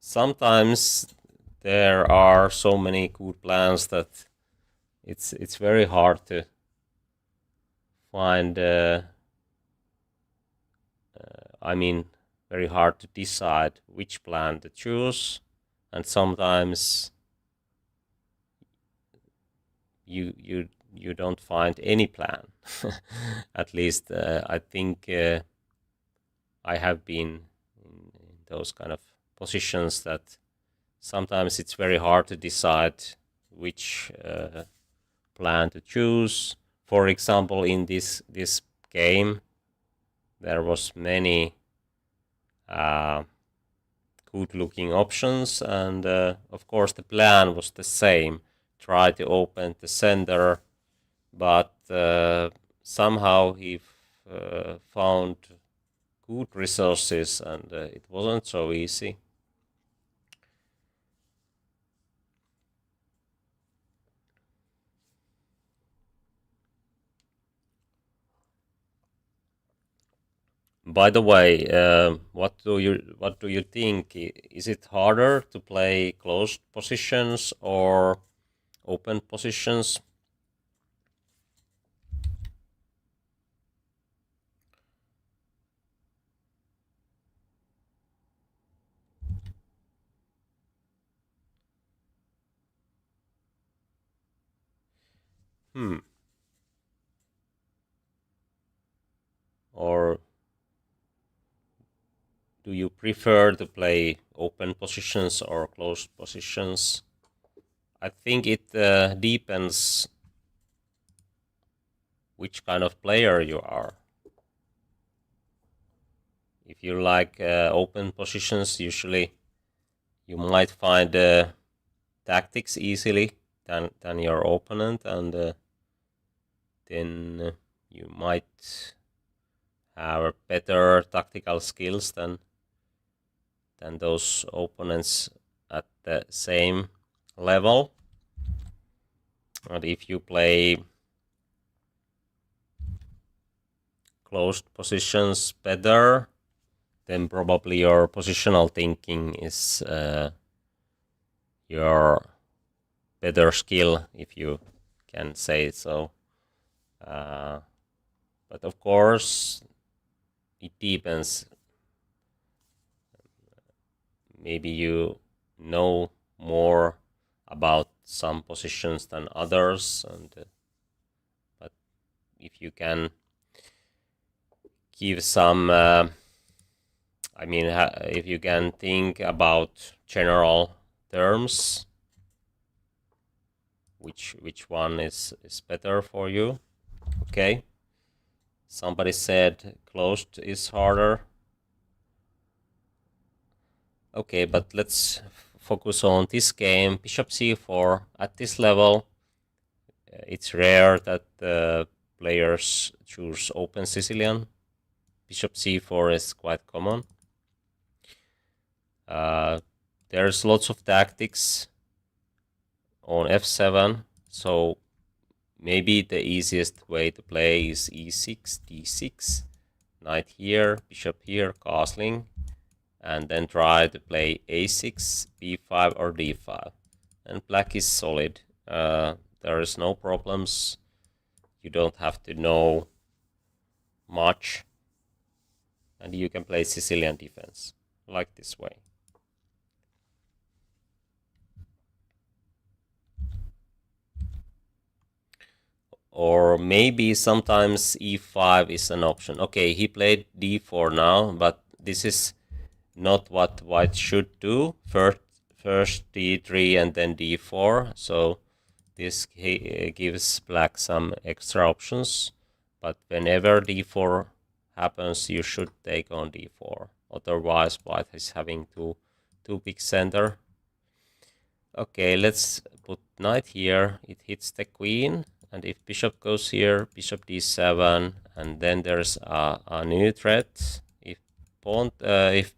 Sometimes there are so many good plans that it's very hard to find I mean, very hard to decide which plan to choose, and sometimes you don't find any plan. At least I think I have been in those kind of positions that sometimes it's very hard to decide which plan to choose. For example, in this game, there was many good-looking options, and of course the plan was the same: try to open the center, but somehow he found good resources, and it wasn't so easy. By the way, what do you think? Is it harder to play closed positions or open positions? Or do you prefer to play open positions or closed positions? I think it depends which kind of player you are. If you like open positions, usually you might find tactics easily than your opponent, and then you might have better tactical skills than those opponents at the same level. And if you play closed positions better, then probably your positional thinking is your better skill, if you can say so. But of course, it depends. Maybe you know more about some positions than others, and but if you can give some, I mean, if you can think about general terms, which one is better for you? Okay. Somebody said closed is harder. Okay, but let's focus on this game. Bishop c4 at this level. It's rare that the players choose open Sicilian. Bishop c4 is quite common. There's lots of tactics on f7, so maybe the easiest way to play is e6, d6, knight here, bishop here, castling, and then try to play a6, b5, or d5. And black is solid. There is no problems. You don't have to know much, and you can play Sicilian defense like this way. Or maybe sometimes e5 is an option. Okay, he played d4 now, but this is not what white should do. First d3 and then d4. So this gives black some extra options. But whenever d4 happens, you should take on d4. Otherwise, white is having too big center. Okay, let's put knight here. It hits the queen. And if bishop goes here, bishop d7, and then there's a new threat. If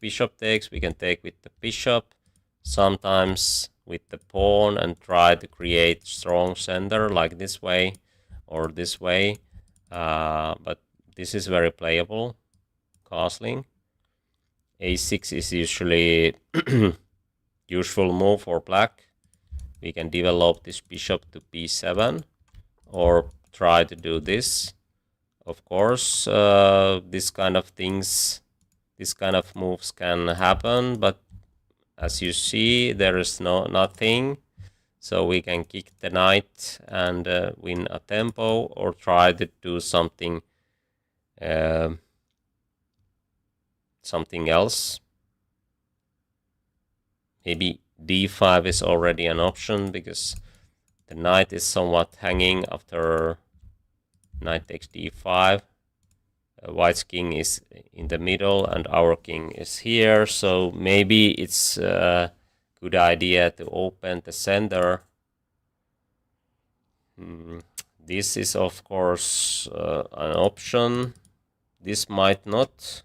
bishop takes, we can take with the bishop, sometimes with the pawn, and try to create strong center like this way or this way. But this is very playable. Castling. a6 is usually useful move for black. We can develop this bishop to b7. Or try to do this. Of course, this kind of things, this kind of moves can happen, but as you see, there is nothing. So we can kick the knight and win a tempo, or try to do something else. Maybe d5 is already an option because the knight is somewhat hanging after knight takes d5. White's king is in the middle and our king is here, so maybe it's a good idea to open the center. This is of course an option. This might not,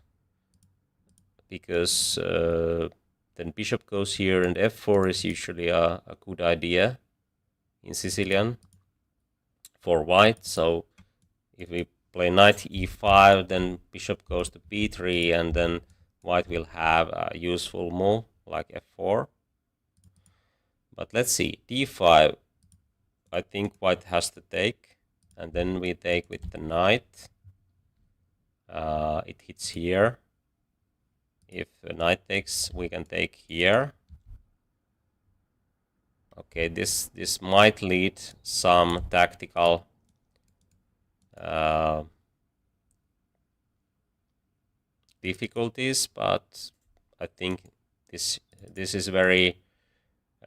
because then bishop goes here and f4 is usually a good idea in Sicilian for white. So if we play knight e5, then bishop goes to b3, and then white will have a useful move like f4. But let's see, d5, I think white has to take, and then we take with the knight. It hits here. If the knight takes, we can take here. Okay, this might lead some tactical difficulties, but I think this is very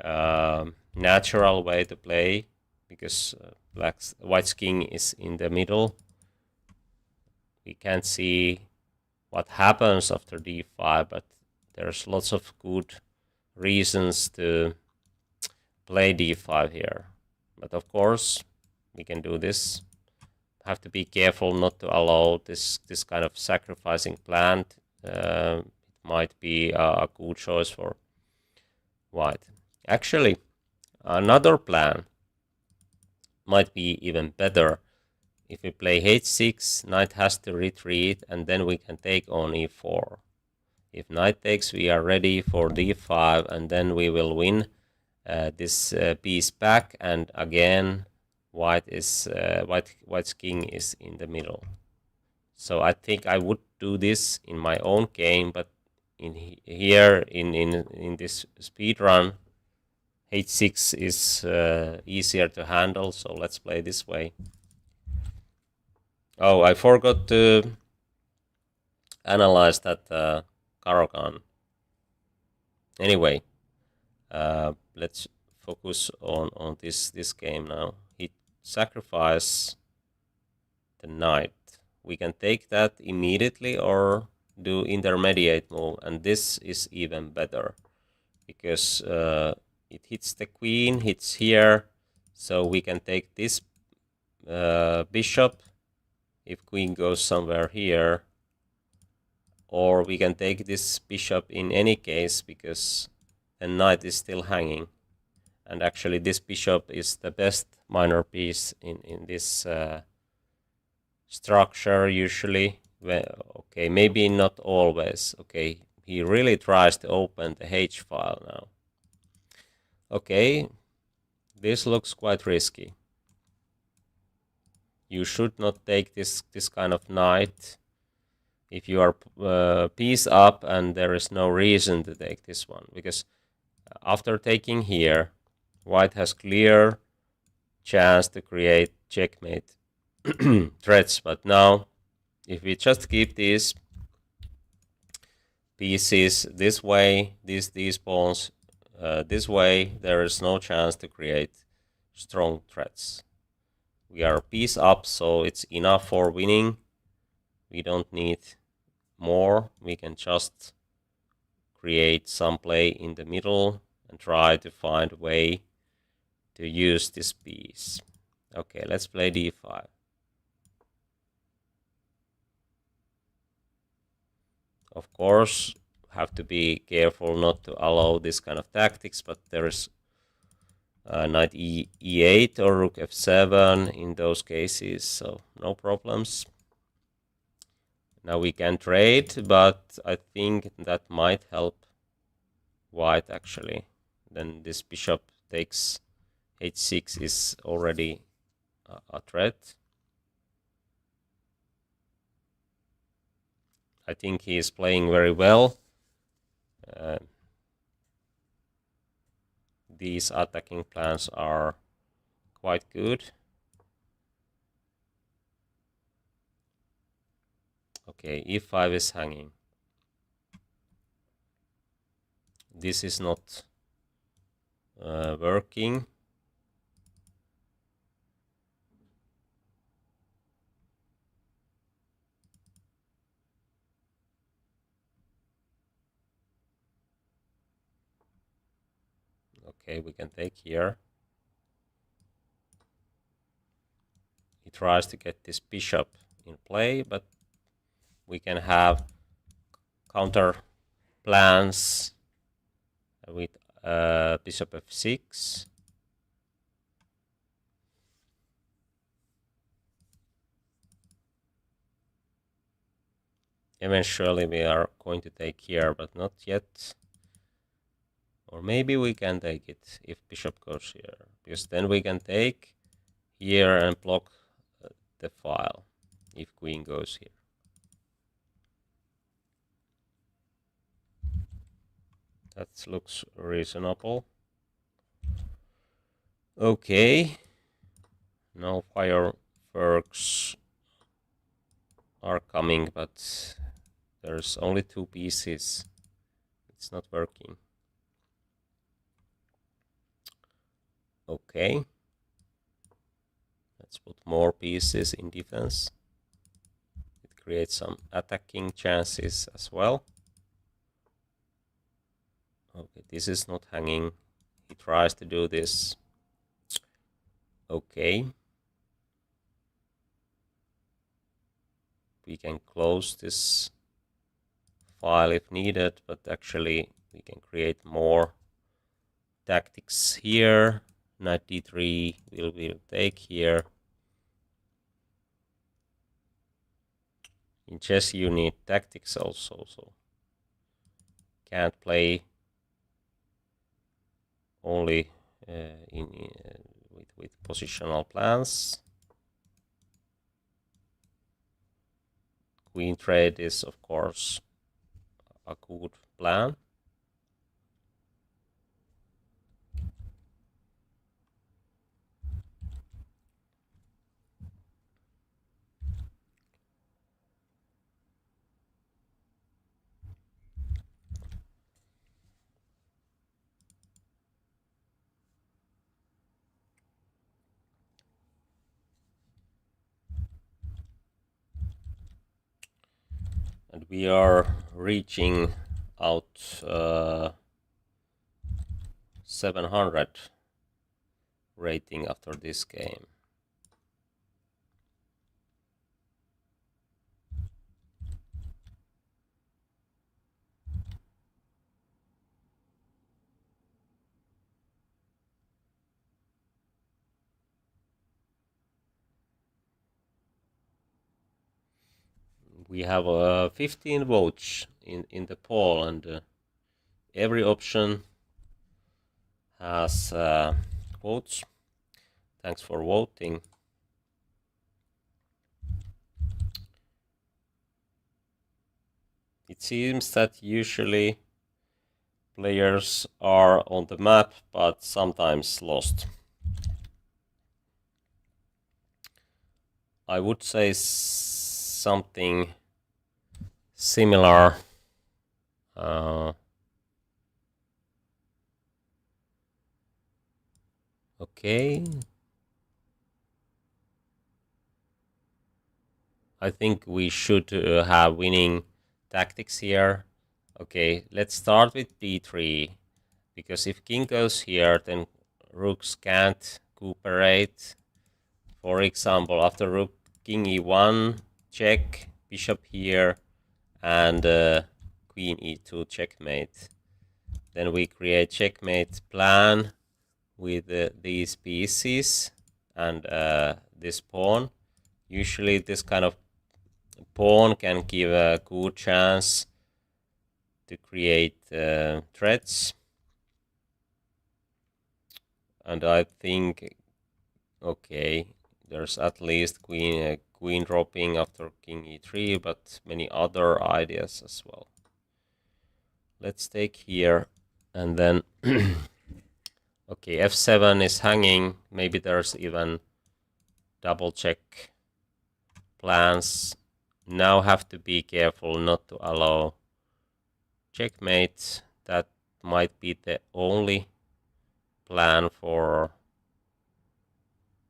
natural way to play, because white's king is in the middle. We can't see what happens after d5, but there's lots of good reasons to play d5 here. But of course, we can do this. Have to be careful not to allow this kind of sacrificing plan. It might be a good choice for white. Actually, another plan might be even better. If we play h6, knight has to retreat, and then we can take on e4. If knight takes, we are ready for d5, and then we will win this piece back, and again white's king is in the middle. So I think I would do this in my own game, but in this speed run, h6 is easier to handle. So let's play this way. Oh, I forgot to analyze that Caro-Kann. Anyway, let's focus on this game now. He sacrifices the knight. We can take that immediately or do intermediate move, and this is even better because it hits the queen, hits here, so we can take this bishop if queen goes somewhere here, or we can take this bishop in any case, because the knight is still hanging. And actually this bishop is the best minor piece in this structure usually. Well, okay, maybe not always. Okay, he really tries to open the H file now. Okay, this looks quite risky. You should not take this kind of knight if you are piece up, and there is no reason to take this one, because after taking here, white has clear chance to create checkmate threats. But now, if we just keep these pieces this way, these pawns this way, there is no chance to create strong threats. We are piece up, so it's enough for winning. We don't need more. We can just create some play in the middle and try to find a way to use this piece. Okay, let's play d5. Of course, have to be careful not to allow this kind of tactics, but there is knight e8 or rook f7 in those cases, so no problems. Now we can trade, but I think that might help white actually. Then this bishop takes h6 is already a threat. I think he is playing very well. These attacking plans are quite good. Okay, e5 is hanging. This is not working. Okay, we can take here. He tries to get this bishop in play, but we can have counter plans with bishop f6. Eventually we are going to take here, but not yet. Or maybe we can take it if bishop goes here, because then we can take here and block the file if queen goes here. That looks reasonable. Okay. No fireworks are coming, but there's only two pieces. It's not working. Okay. Let's put more pieces in defense. It creates some attacking chances as well. Okay, this is not hanging. He tries to do this. Okay. We can close this file if needed, but actually we can create more tactics here. Knight d3 will take here. In chess you need tactics also, so can't play only with positional plans. Queen trade is of course a good plan. And we are reaching out 700 rating after this game. We have 15 votes in the poll, and every option has votes. Thanks for voting. It seems that usually players are on the map, but sometimes lost. I would say something similar. Okay. I think we should have winning tactics here. Okay, let's start with d3, because if king goes here, then rooks can't cooperate. For example, after rook king e1, check, bishop here, and queen e2, checkmate. Then we create checkmate plan with these pieces and this pawn. Usually this kind of pawn can give a good chance to create threats. And I think, okay, there's at least queen dropping after king e3, but many other ideas as well. Let's take here, and then okay, f7 is hanging. Maybe there's even double check plans. Now have to be careful not to allow checkmate. That might be the only plan for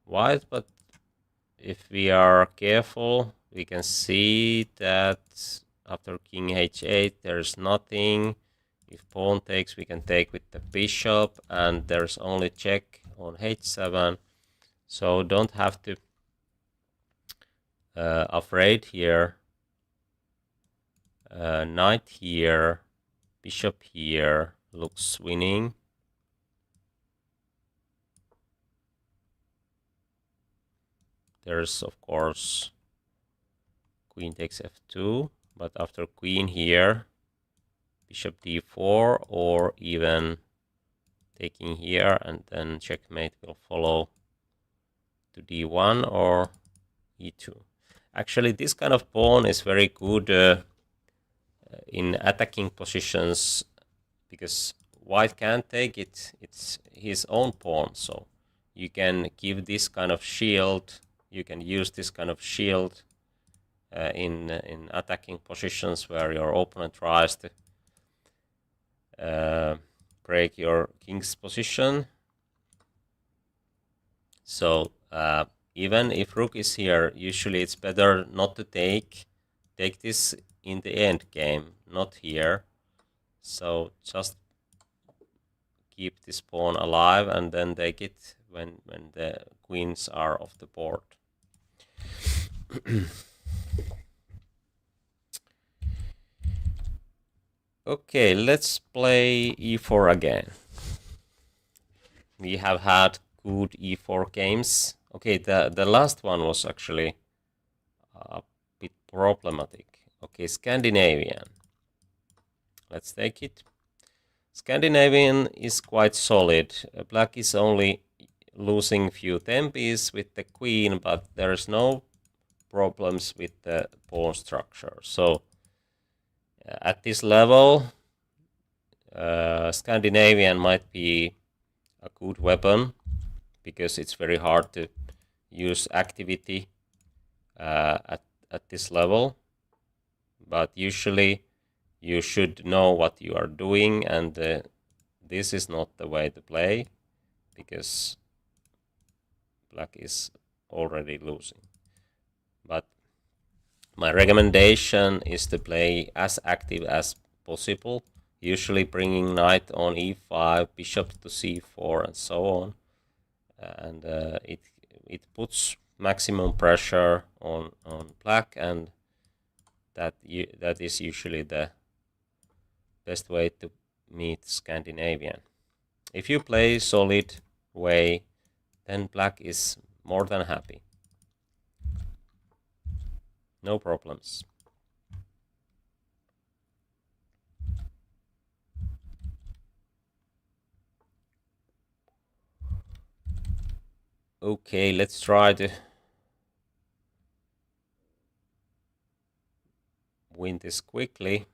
white, but if we are careful, we can see that after king h8 there's nothing. If pawn takes, we can take with the bishop, and there's only check on h7, so don't have to afraid here. Knight here, bishop here looks winning. There's of course queen takes f2, but after queen here, bishop d4, or even taking here, and then checkmate will follow to d1 or e2. Actually, this kind of pawn is very good in attacking positions, because white can't take it. It's his own pawn, so you can give this kind of shield. You can use this kind of shield in attacking positions where your opponent tries to break your king's position. So even if rook is here, usually it's better not to take this in the end game, not here. So just keep this pawn alive and then take it when the queens are off the board. Okay, let's play e4 again. We have had good e4 games. Okay, the last one was actually a bit problematic. Okay, Scandinavian. Let's take it. Scandinavian is quite solid. Black is only losing few tempis with the queen, but there's no problems with the pawn structure. So at this level, Scandinavian might be a good weapon, because it's very hard to use activity at this level. But usually you should know what you are doing, and this is not the way to play, because black is already losing. But my recommendation is to play as active as possible, usually bringing knight on e5, bishop to c4, and so on. And it puts maximum pressure on black, and that is usually the best way to meet Scandinavian. If you play solid way, then black is more than happy. No problems. Okay, let's try to win this quickly.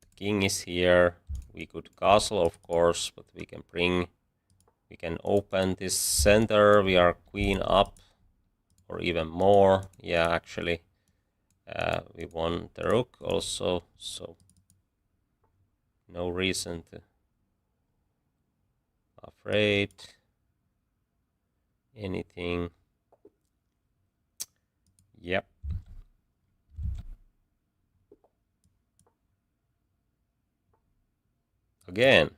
The king is here. We could castle, of course, but we can open this center. We are queen up, or even more. Yeah, actually, we won the rook also, so no reason to afraid anything. Yep. Again,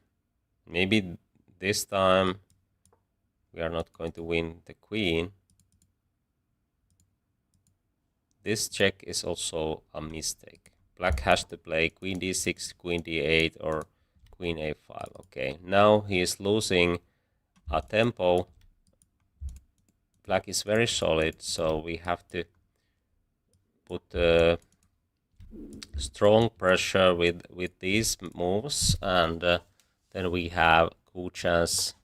maybe this time we are not going to win the queen. This check is also a mistake. Black has to play queen d6, queen d8, or queen a5. Okay, now he is losing a tempo. Black is very solid, so we have to put strong pressure with these moves, and then we have good chance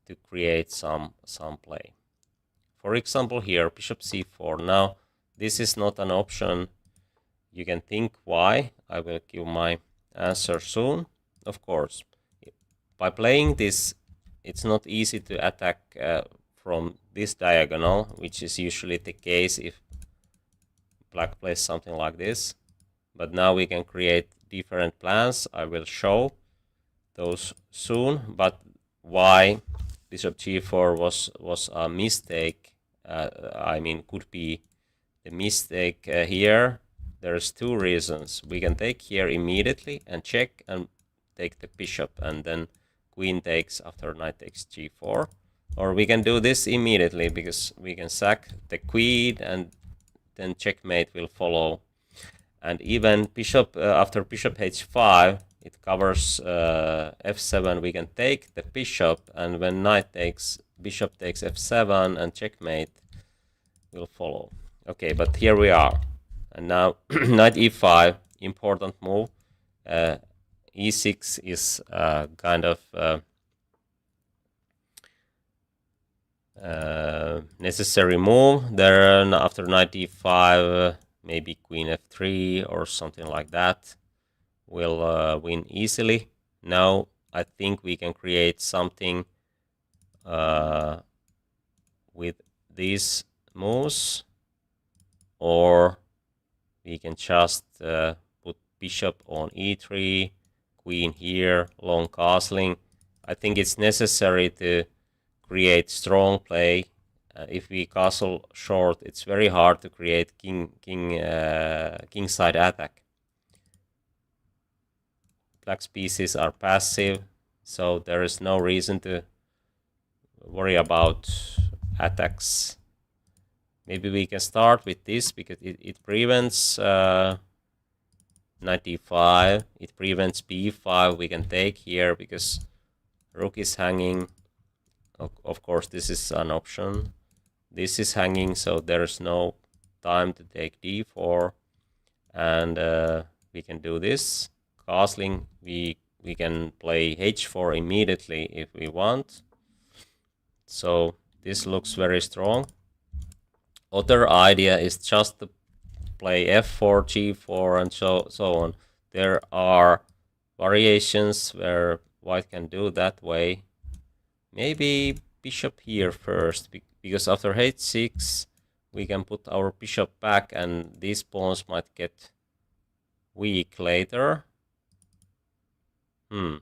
to create some play. For example, here bishop c4. Now this is not an option. You can think why. I will give my answer soon. Of course, by playing this, it's not easy to attack from this diagonal, which is usually the case if black plays something like this. But now we can create different plans. I will show those soon. But why bishop g4 was a mistake, I mean, could be the mistake here. There's two reasons. We can take here immediately and check and take the bishop, and then queen takes after knight takes g4. Or we can do this immediately because we can sack the queen and then checkmate will follow. And even bishop after bishop h5, it covers f7. We can take the bishop, and when knight takes, bishop takes f7 and checkmate will follow. Okay, but here we are. And now knight e5, important move. E6 is kind of necessary move. Then after knight e5, maybe queen f3 or something like that will win easily. Now I think we can create something with these moves, or we can just put bishop on e3, queen here, long castling. I think it's necessary to create strong play. If we castle short, it's very hard to create kingside attack. Black's pieces are passive, so there is no reason to worry about attacks. Maybe we can start with this because it prevents knight e5. It prevents b5. We can take here because rook is hanging. Of course, this is an option. This is hanging, so there's no time to take d4. And we can do this. Castling, we can play h4 immediately if we want. So this looks very strong. Other idea is just to play f4, g4, and so on. There are variations where white can do that way. Maybe bishop here first, because after h6 we can put our bishop back and these pawns might get weak later. I'm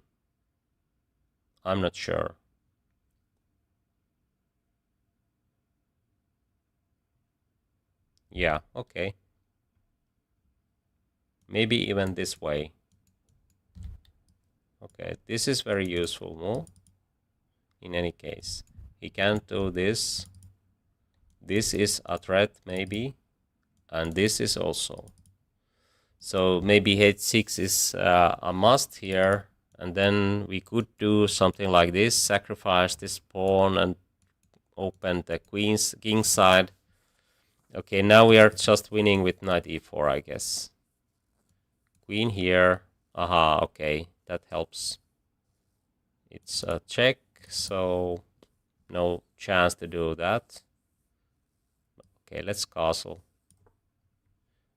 not sure. Yeah, okay. Maybe even this way. Okay, this is very useful move. In any case, he can't do this. This is a threat, maybe. And this is also. So maybe h6 is a must here. And then we could do something like this. Sacrifice this pawn and open the king side. Okay, now we are just winning with knight e4, I guess. Queen here. Aha, okay, that helps. It's a check, so no chance to do that. Okay, let's castle.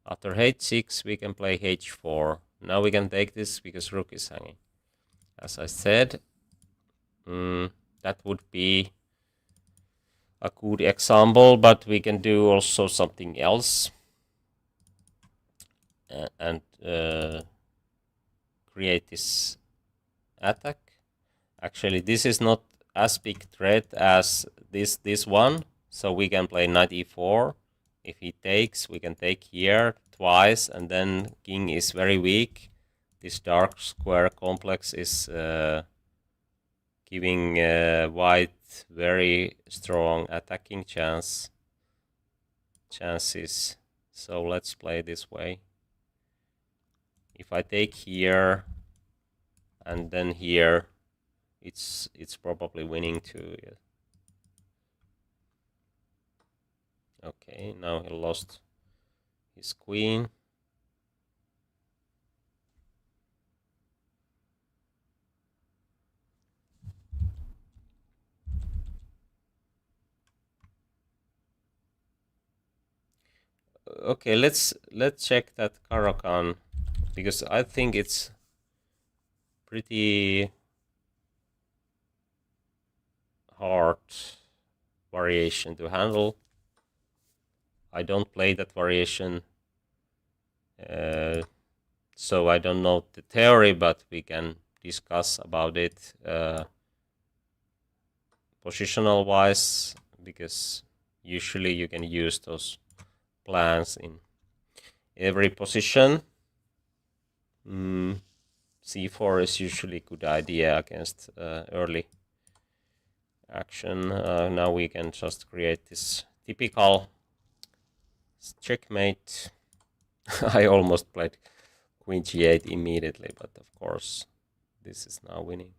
After h6, we can play h4. Now we can take this because rook is hanging. As I said, that would be a good example, but we can do also something else and create this attack. Actually, this is not as big threat as this one, so we can play knight e4. If he takes, we can take here twice, and then king is very weak. This dark square complex is giving white very strong attacking chances. So let's play this way. If I take here and then here, it's probably winning too. Yeah. Okay, now he lost his queen. Okay, let's check that Caro-Kann, because I think it's pretty hard variation to handle. I don't play that variation, so I don't know the theory, but we can discuss about it positional wise, because usually you can use those plans in every position. C4 is usually a good idea against early action. Now we can just create this typical checkmate. I almost played queen g8 immediately, but of course this is now winning.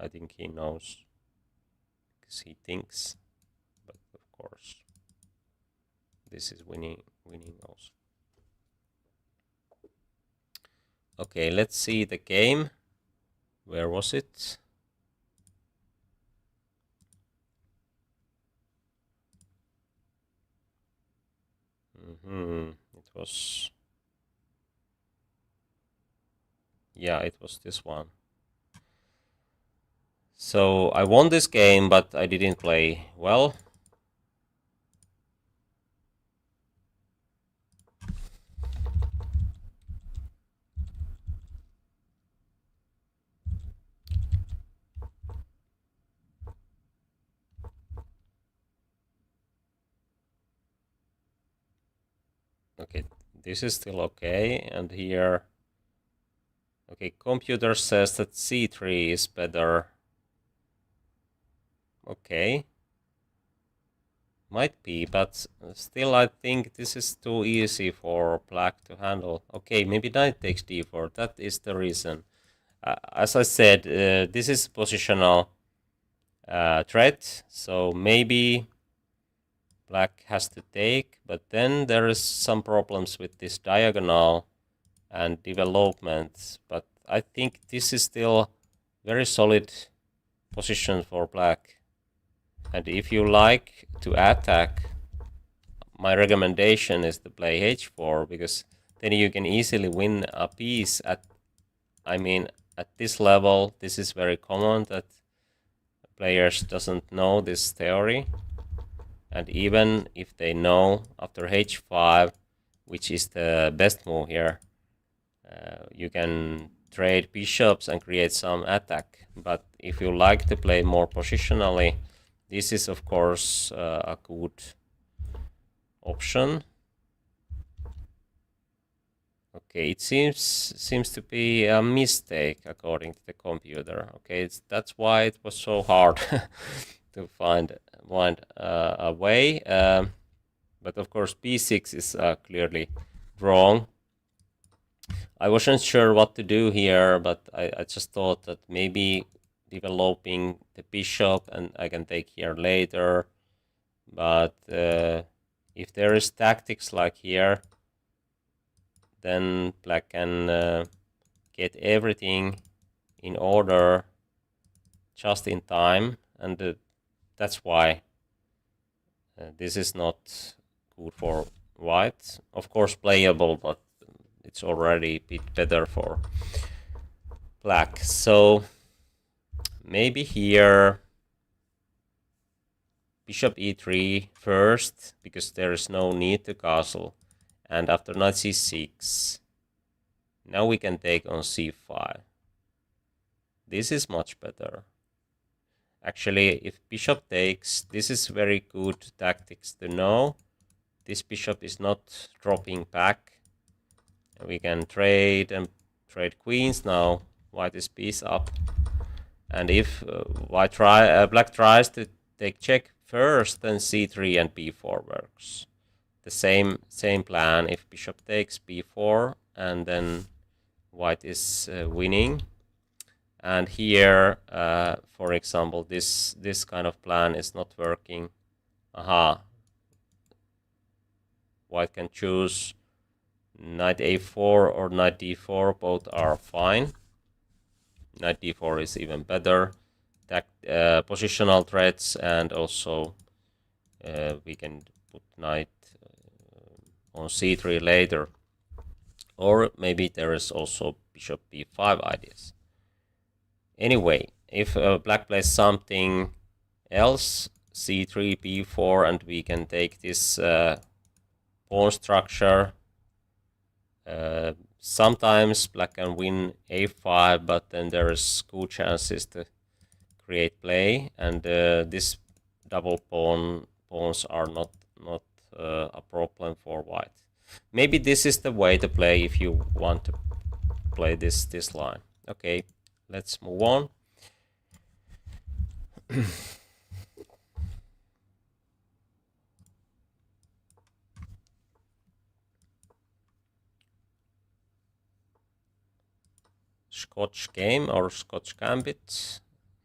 I think he knows because he thinks, but of course this is winning also. Okay, let's see the game. Where was it? It was... yeah, it was this one. So I won this game, but I didn't play well. Okay, this is still okay, and here... okay, computer says that c3 is better. Okay. Might be, but still I think this is too easy for black to handle. Okay, maybe knight takes d4. That is the reason. As I said, this is positional threat, so maybe black has to take, but then there is some problems with this diagonal and development. But I think this is still very solid position for black. And if you like to attack, my recommendation is to play h4, because then you can easily win a piece at, I mean, at this level. This is very common that players doesn't know this theory. And even if they know, after h5, which is the best move here, you can trade bishops and create some attack. But if you like to play more positionally, this is of course a good option. Okay, it seems to be a mistake according to the computer. Okay, that's why it was so hard to find a way. But of course, b6 is clearly wrong. I wasn't sure what to do here, but I just thought that maybe developing the bishop, and I can take here later. But if there is tactics like here, then black can get everything in order just in time, and that's why this is not good for white. Of course playable, but it's already a bit better for black. So maybe here bishop e3 first, because there is no need to castle, and after knight c6, now we can take on c5. This is much better. Actually, if bishop takes, this is very good tactics to know. This bishop is not dropping back. We can trade and trade queens now. White is piece up. And if black tries to take check first, then c3 and b4 works. The same plan. If bishop takes b4, and then white is winning. And here, for example, this kind of plan is not working. Aha. White can choose knight a4 or knight d4. Both are fine. Knight d4 is even better. Positional threats, and also we can put knight on c3 later. Or maybe there is also bishop b5 ideas. Anyway, if black plays something else, c3, b4, and we can take this pawn structure. Sometimes black can win a5, but then there is good chances to create play, and this double pawns are not a problem for white. Maybe this is the way to play if you want to play this line. Okay. Let's move on. Scotch game or Scotch gambit.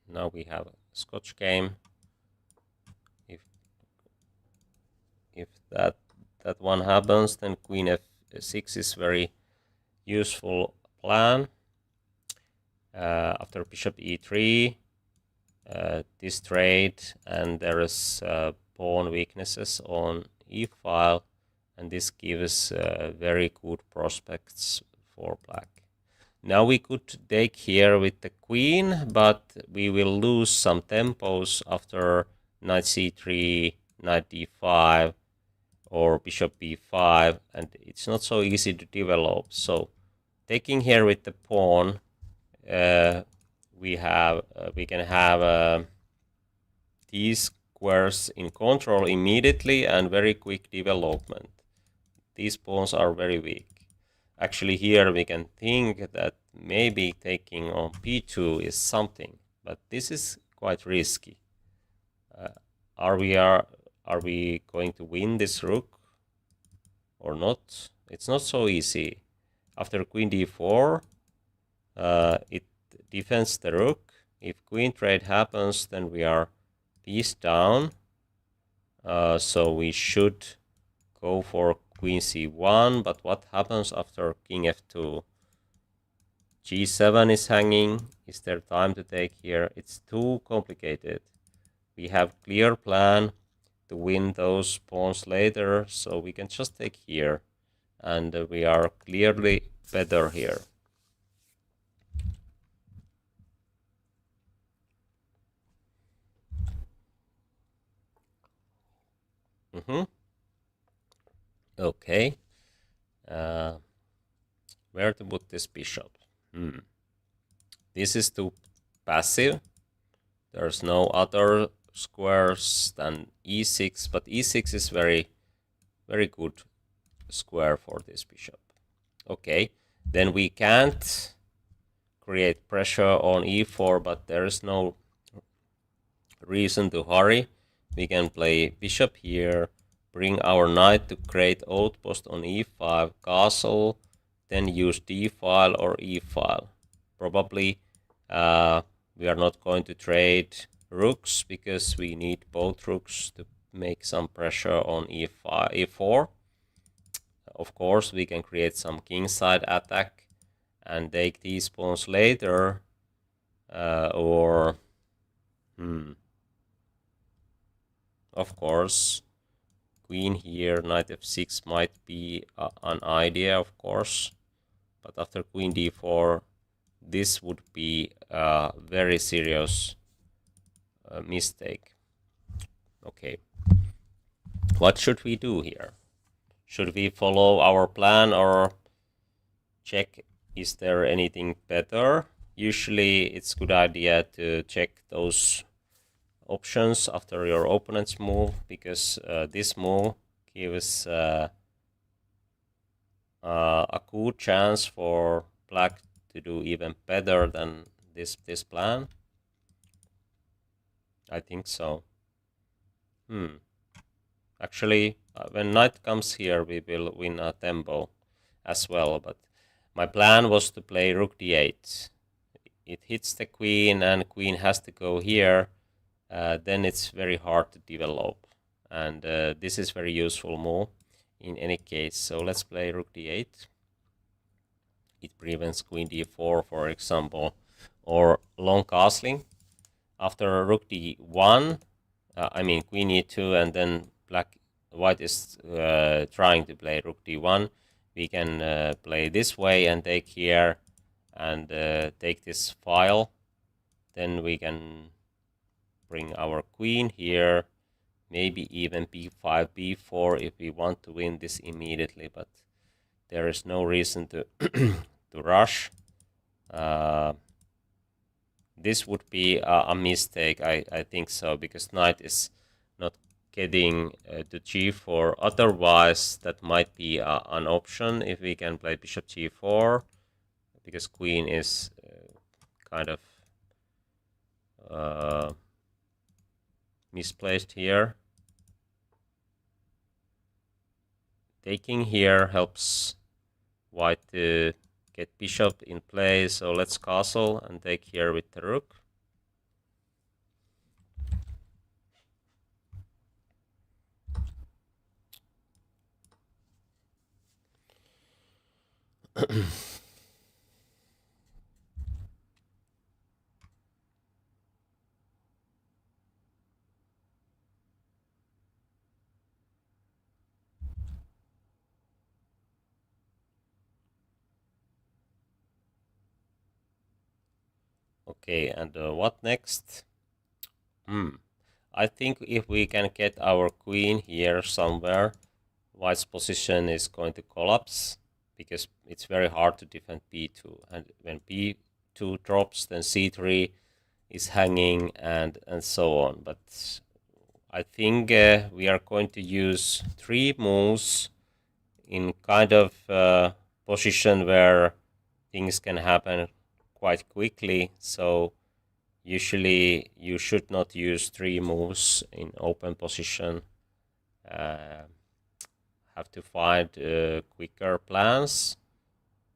Now we have a Scotch game. If that one happens, then queen f6 is very useful plan. After bishop e3, this trade, and there is pawn weaknesses on e-file, and this gives very good prospects for black. Now we could take here with the queen, but we will lose some tempos after knight c3, knight d5, or bishop b5, and it's not so easy to develop. So taking here with the pawn, we can have these squares in control immediately and very quick development. These pawns are very weak. Actually, here we can think that maybe taking on p2 is something, but this is quite risky. Are we going to win this rook or not? It's not so easy. After queen d4, it defends the rook. If queen trade happens, then we are piece down. So we should go for queen c1, but what happens after king f2? g7 is hanging. Is there time to take here? It's too complicated. We have clear plan to win those pawns later, so we can just take here, and we are clearly better here. Okay. Where to put this bishop? This is too passive. There's no other squares than e6, but e6 is very, very good square for this bishop. Okay, then we can't create pressure on e4, but there is no reason to hurry. We can play bishop here, bring our knight to create outpost on e5, castle, then use d-file or e-file. Probably we are not going to trade rooks because we need both rooks to make some pressure on e4. Of course, we can create some kingside attack, and take these pawns later, or of course queen here, knight f6 might be an idea, of course, but after queen d4 this would be a very serious mistake. Okay, what should we do here? Should we follow our plan or check is there anything better? Usually it's a good idea to check those options after your opponent's move, because this move gives a good chance for black to do even better than this plan. I think so. Actually, when knight comes here, we will win a tempo as well, but my plan was to play rook d8. It hits the queen, and queen has to go here. Then it's very hard to develop, and this is very useful move in any case. So let's play rook d8. It prevents queen d4, for example, or long castling. After rook d1, I mean queen e2, and then white is trying to play rook d1. We can play this way and take here and take this file. Then we can bring our queen here, maybe even b5, b4 if we want to win this immediately, but there is no reason to to rush. This would be a mistake, I think so, because knight is not getting to g4. Otherwise, that might be an option if we can play bishop g4, because queen is kind of misplaced here. Taking here helps white to get bishop in play, so let's castle and take here with the rook. Okay, and what next? I think if we can get our queen here somewhere, white's position is going to collapse, because it's very hard to defend b2. And when b2 drops, then c3 is hanging, and so on. But I think we are going to use 3 moves in kind of position where things can happen quite quickly. So usually you should not use 3 moves in open position. Have to find quicker plans.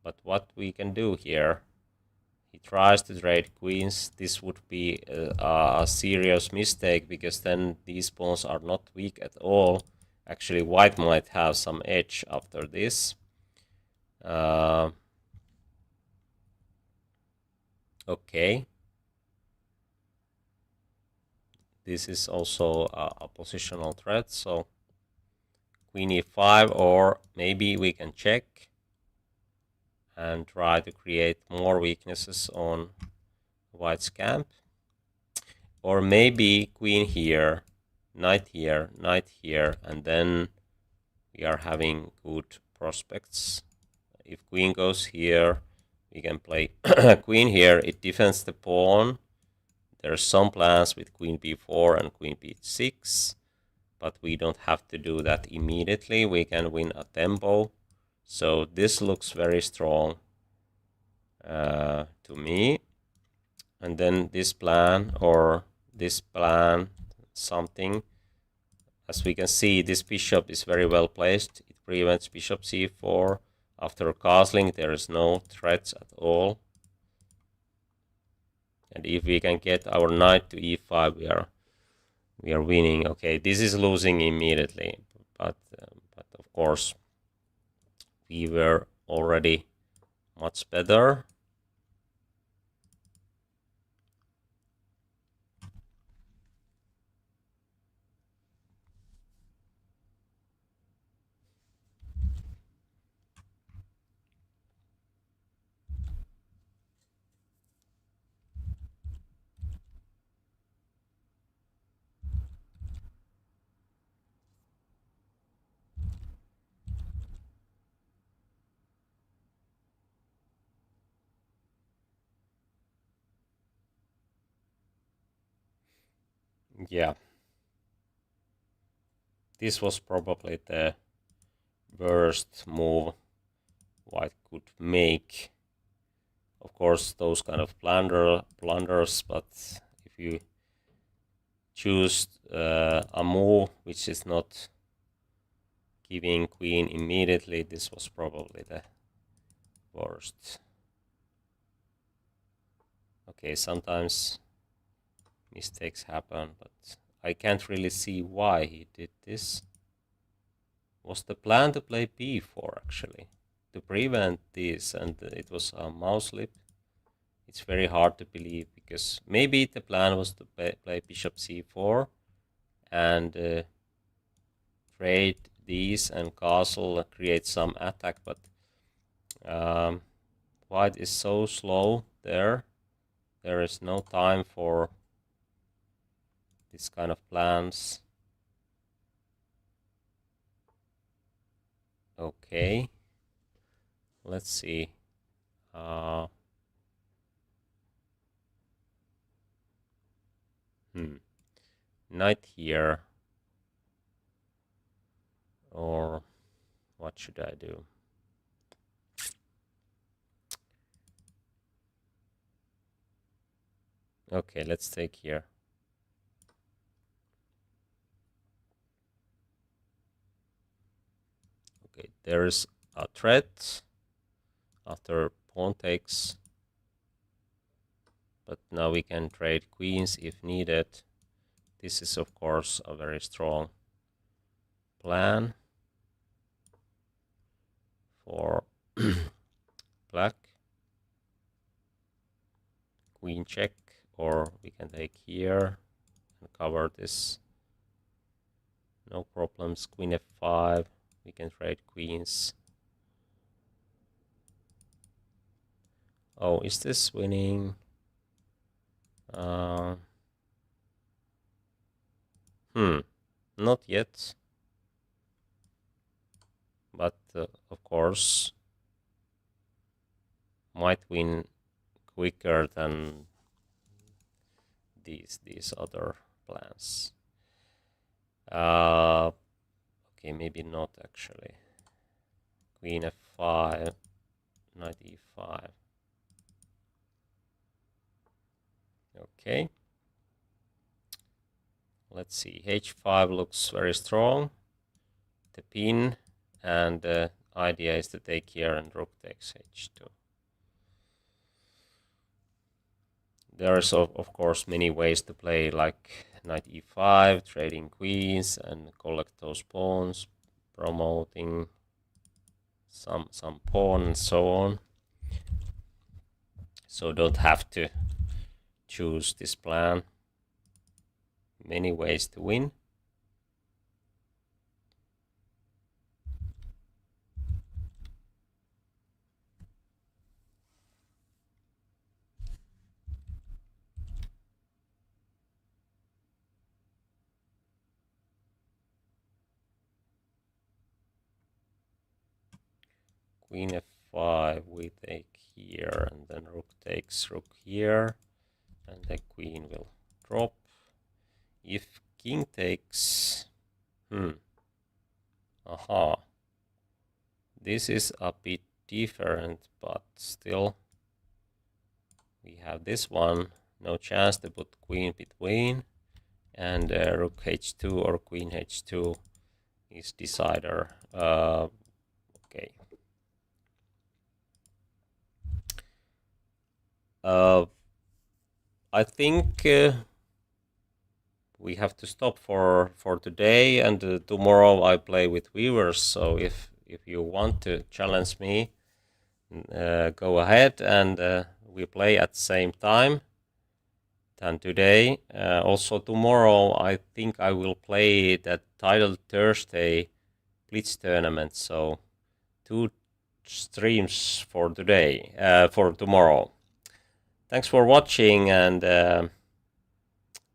But what we can do here, he tries to trade queens. This would be a serious mistake, because then these pawns are not weak at all. Actually, white might have some edge after this. Okay. This is also a positional threat, so queen e5, or maybe we can check and try to create more weaknesses on white's camp. Or maybe queen here, knight here, and then we are having good prospects. If queen goes here, we can play queen here. It defends the pawn. There are some plans with queen b4 and queen b6, but we don't have to do that immediately. We can win a tempo. So this looks very strong to me. And then this plan, or this plan, something. As we can see, this bishop is very well placed. It prevents bishop c4. After castling, there is no threats at all. And if we can get our knight to e5, we are winning. Okay, this is losing immediately, but of course we were already much better. Yeah. This was probably the worst move white could make. Of course, those kind of blunders, but if you choose a move which is not giving queen immediately, this was probably the worst. Okay, sometimes mistakes happen, but I can't really see why he did this. Was the plan to play b4 actually, to prevent this, and it was a mouse slip? It's very hard to believe, because maybe the plan was to play bishop c4 and trade these and castle, create some attack, but white is so slow there. There is no time for this kind of plans. Okay, let's see. Knight here, or what should I do? Okay, let's take here. Okay, there's a threat after pawn takes, but now we can trade queens if needed. This is of course a very strong plan for black. Queen check, or we can take here and cover this. No problems. Queen f5. We can trade queens. Oh, is this winning? Not yet. But of course, might win quicker than these other plans. Okay, maybe not actually. Queen f5, knight e5. Okay. Let's see. h5 looks very strong. The pin, and the idea is to take here and rook takes h2. There's of course many ways to play, like knight e5, trading queens and collect those pawns, promoting some pawn and so on. So don't have to choose this plan. Many ways to win. Queen f5, we take here, and then rook takes rook here, and the queen will drop. If king takes, this is a bit different, but still we have this one. No chance to put queen between, and rook h2 or queen h2 is decider. Okay. I think we have to stop for today, and tomorrow I play with viewers. So if you want to challenge me, go ahead and we play at the same time than today. Also tomorrow I think I will play that Title Thursday Blitz tournament, so 2 streams for today, for tomorrow. Thanks for watching and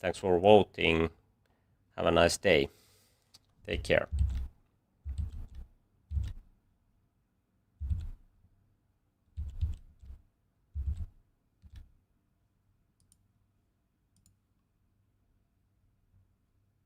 thanks for voting. Have a nice day. Take care.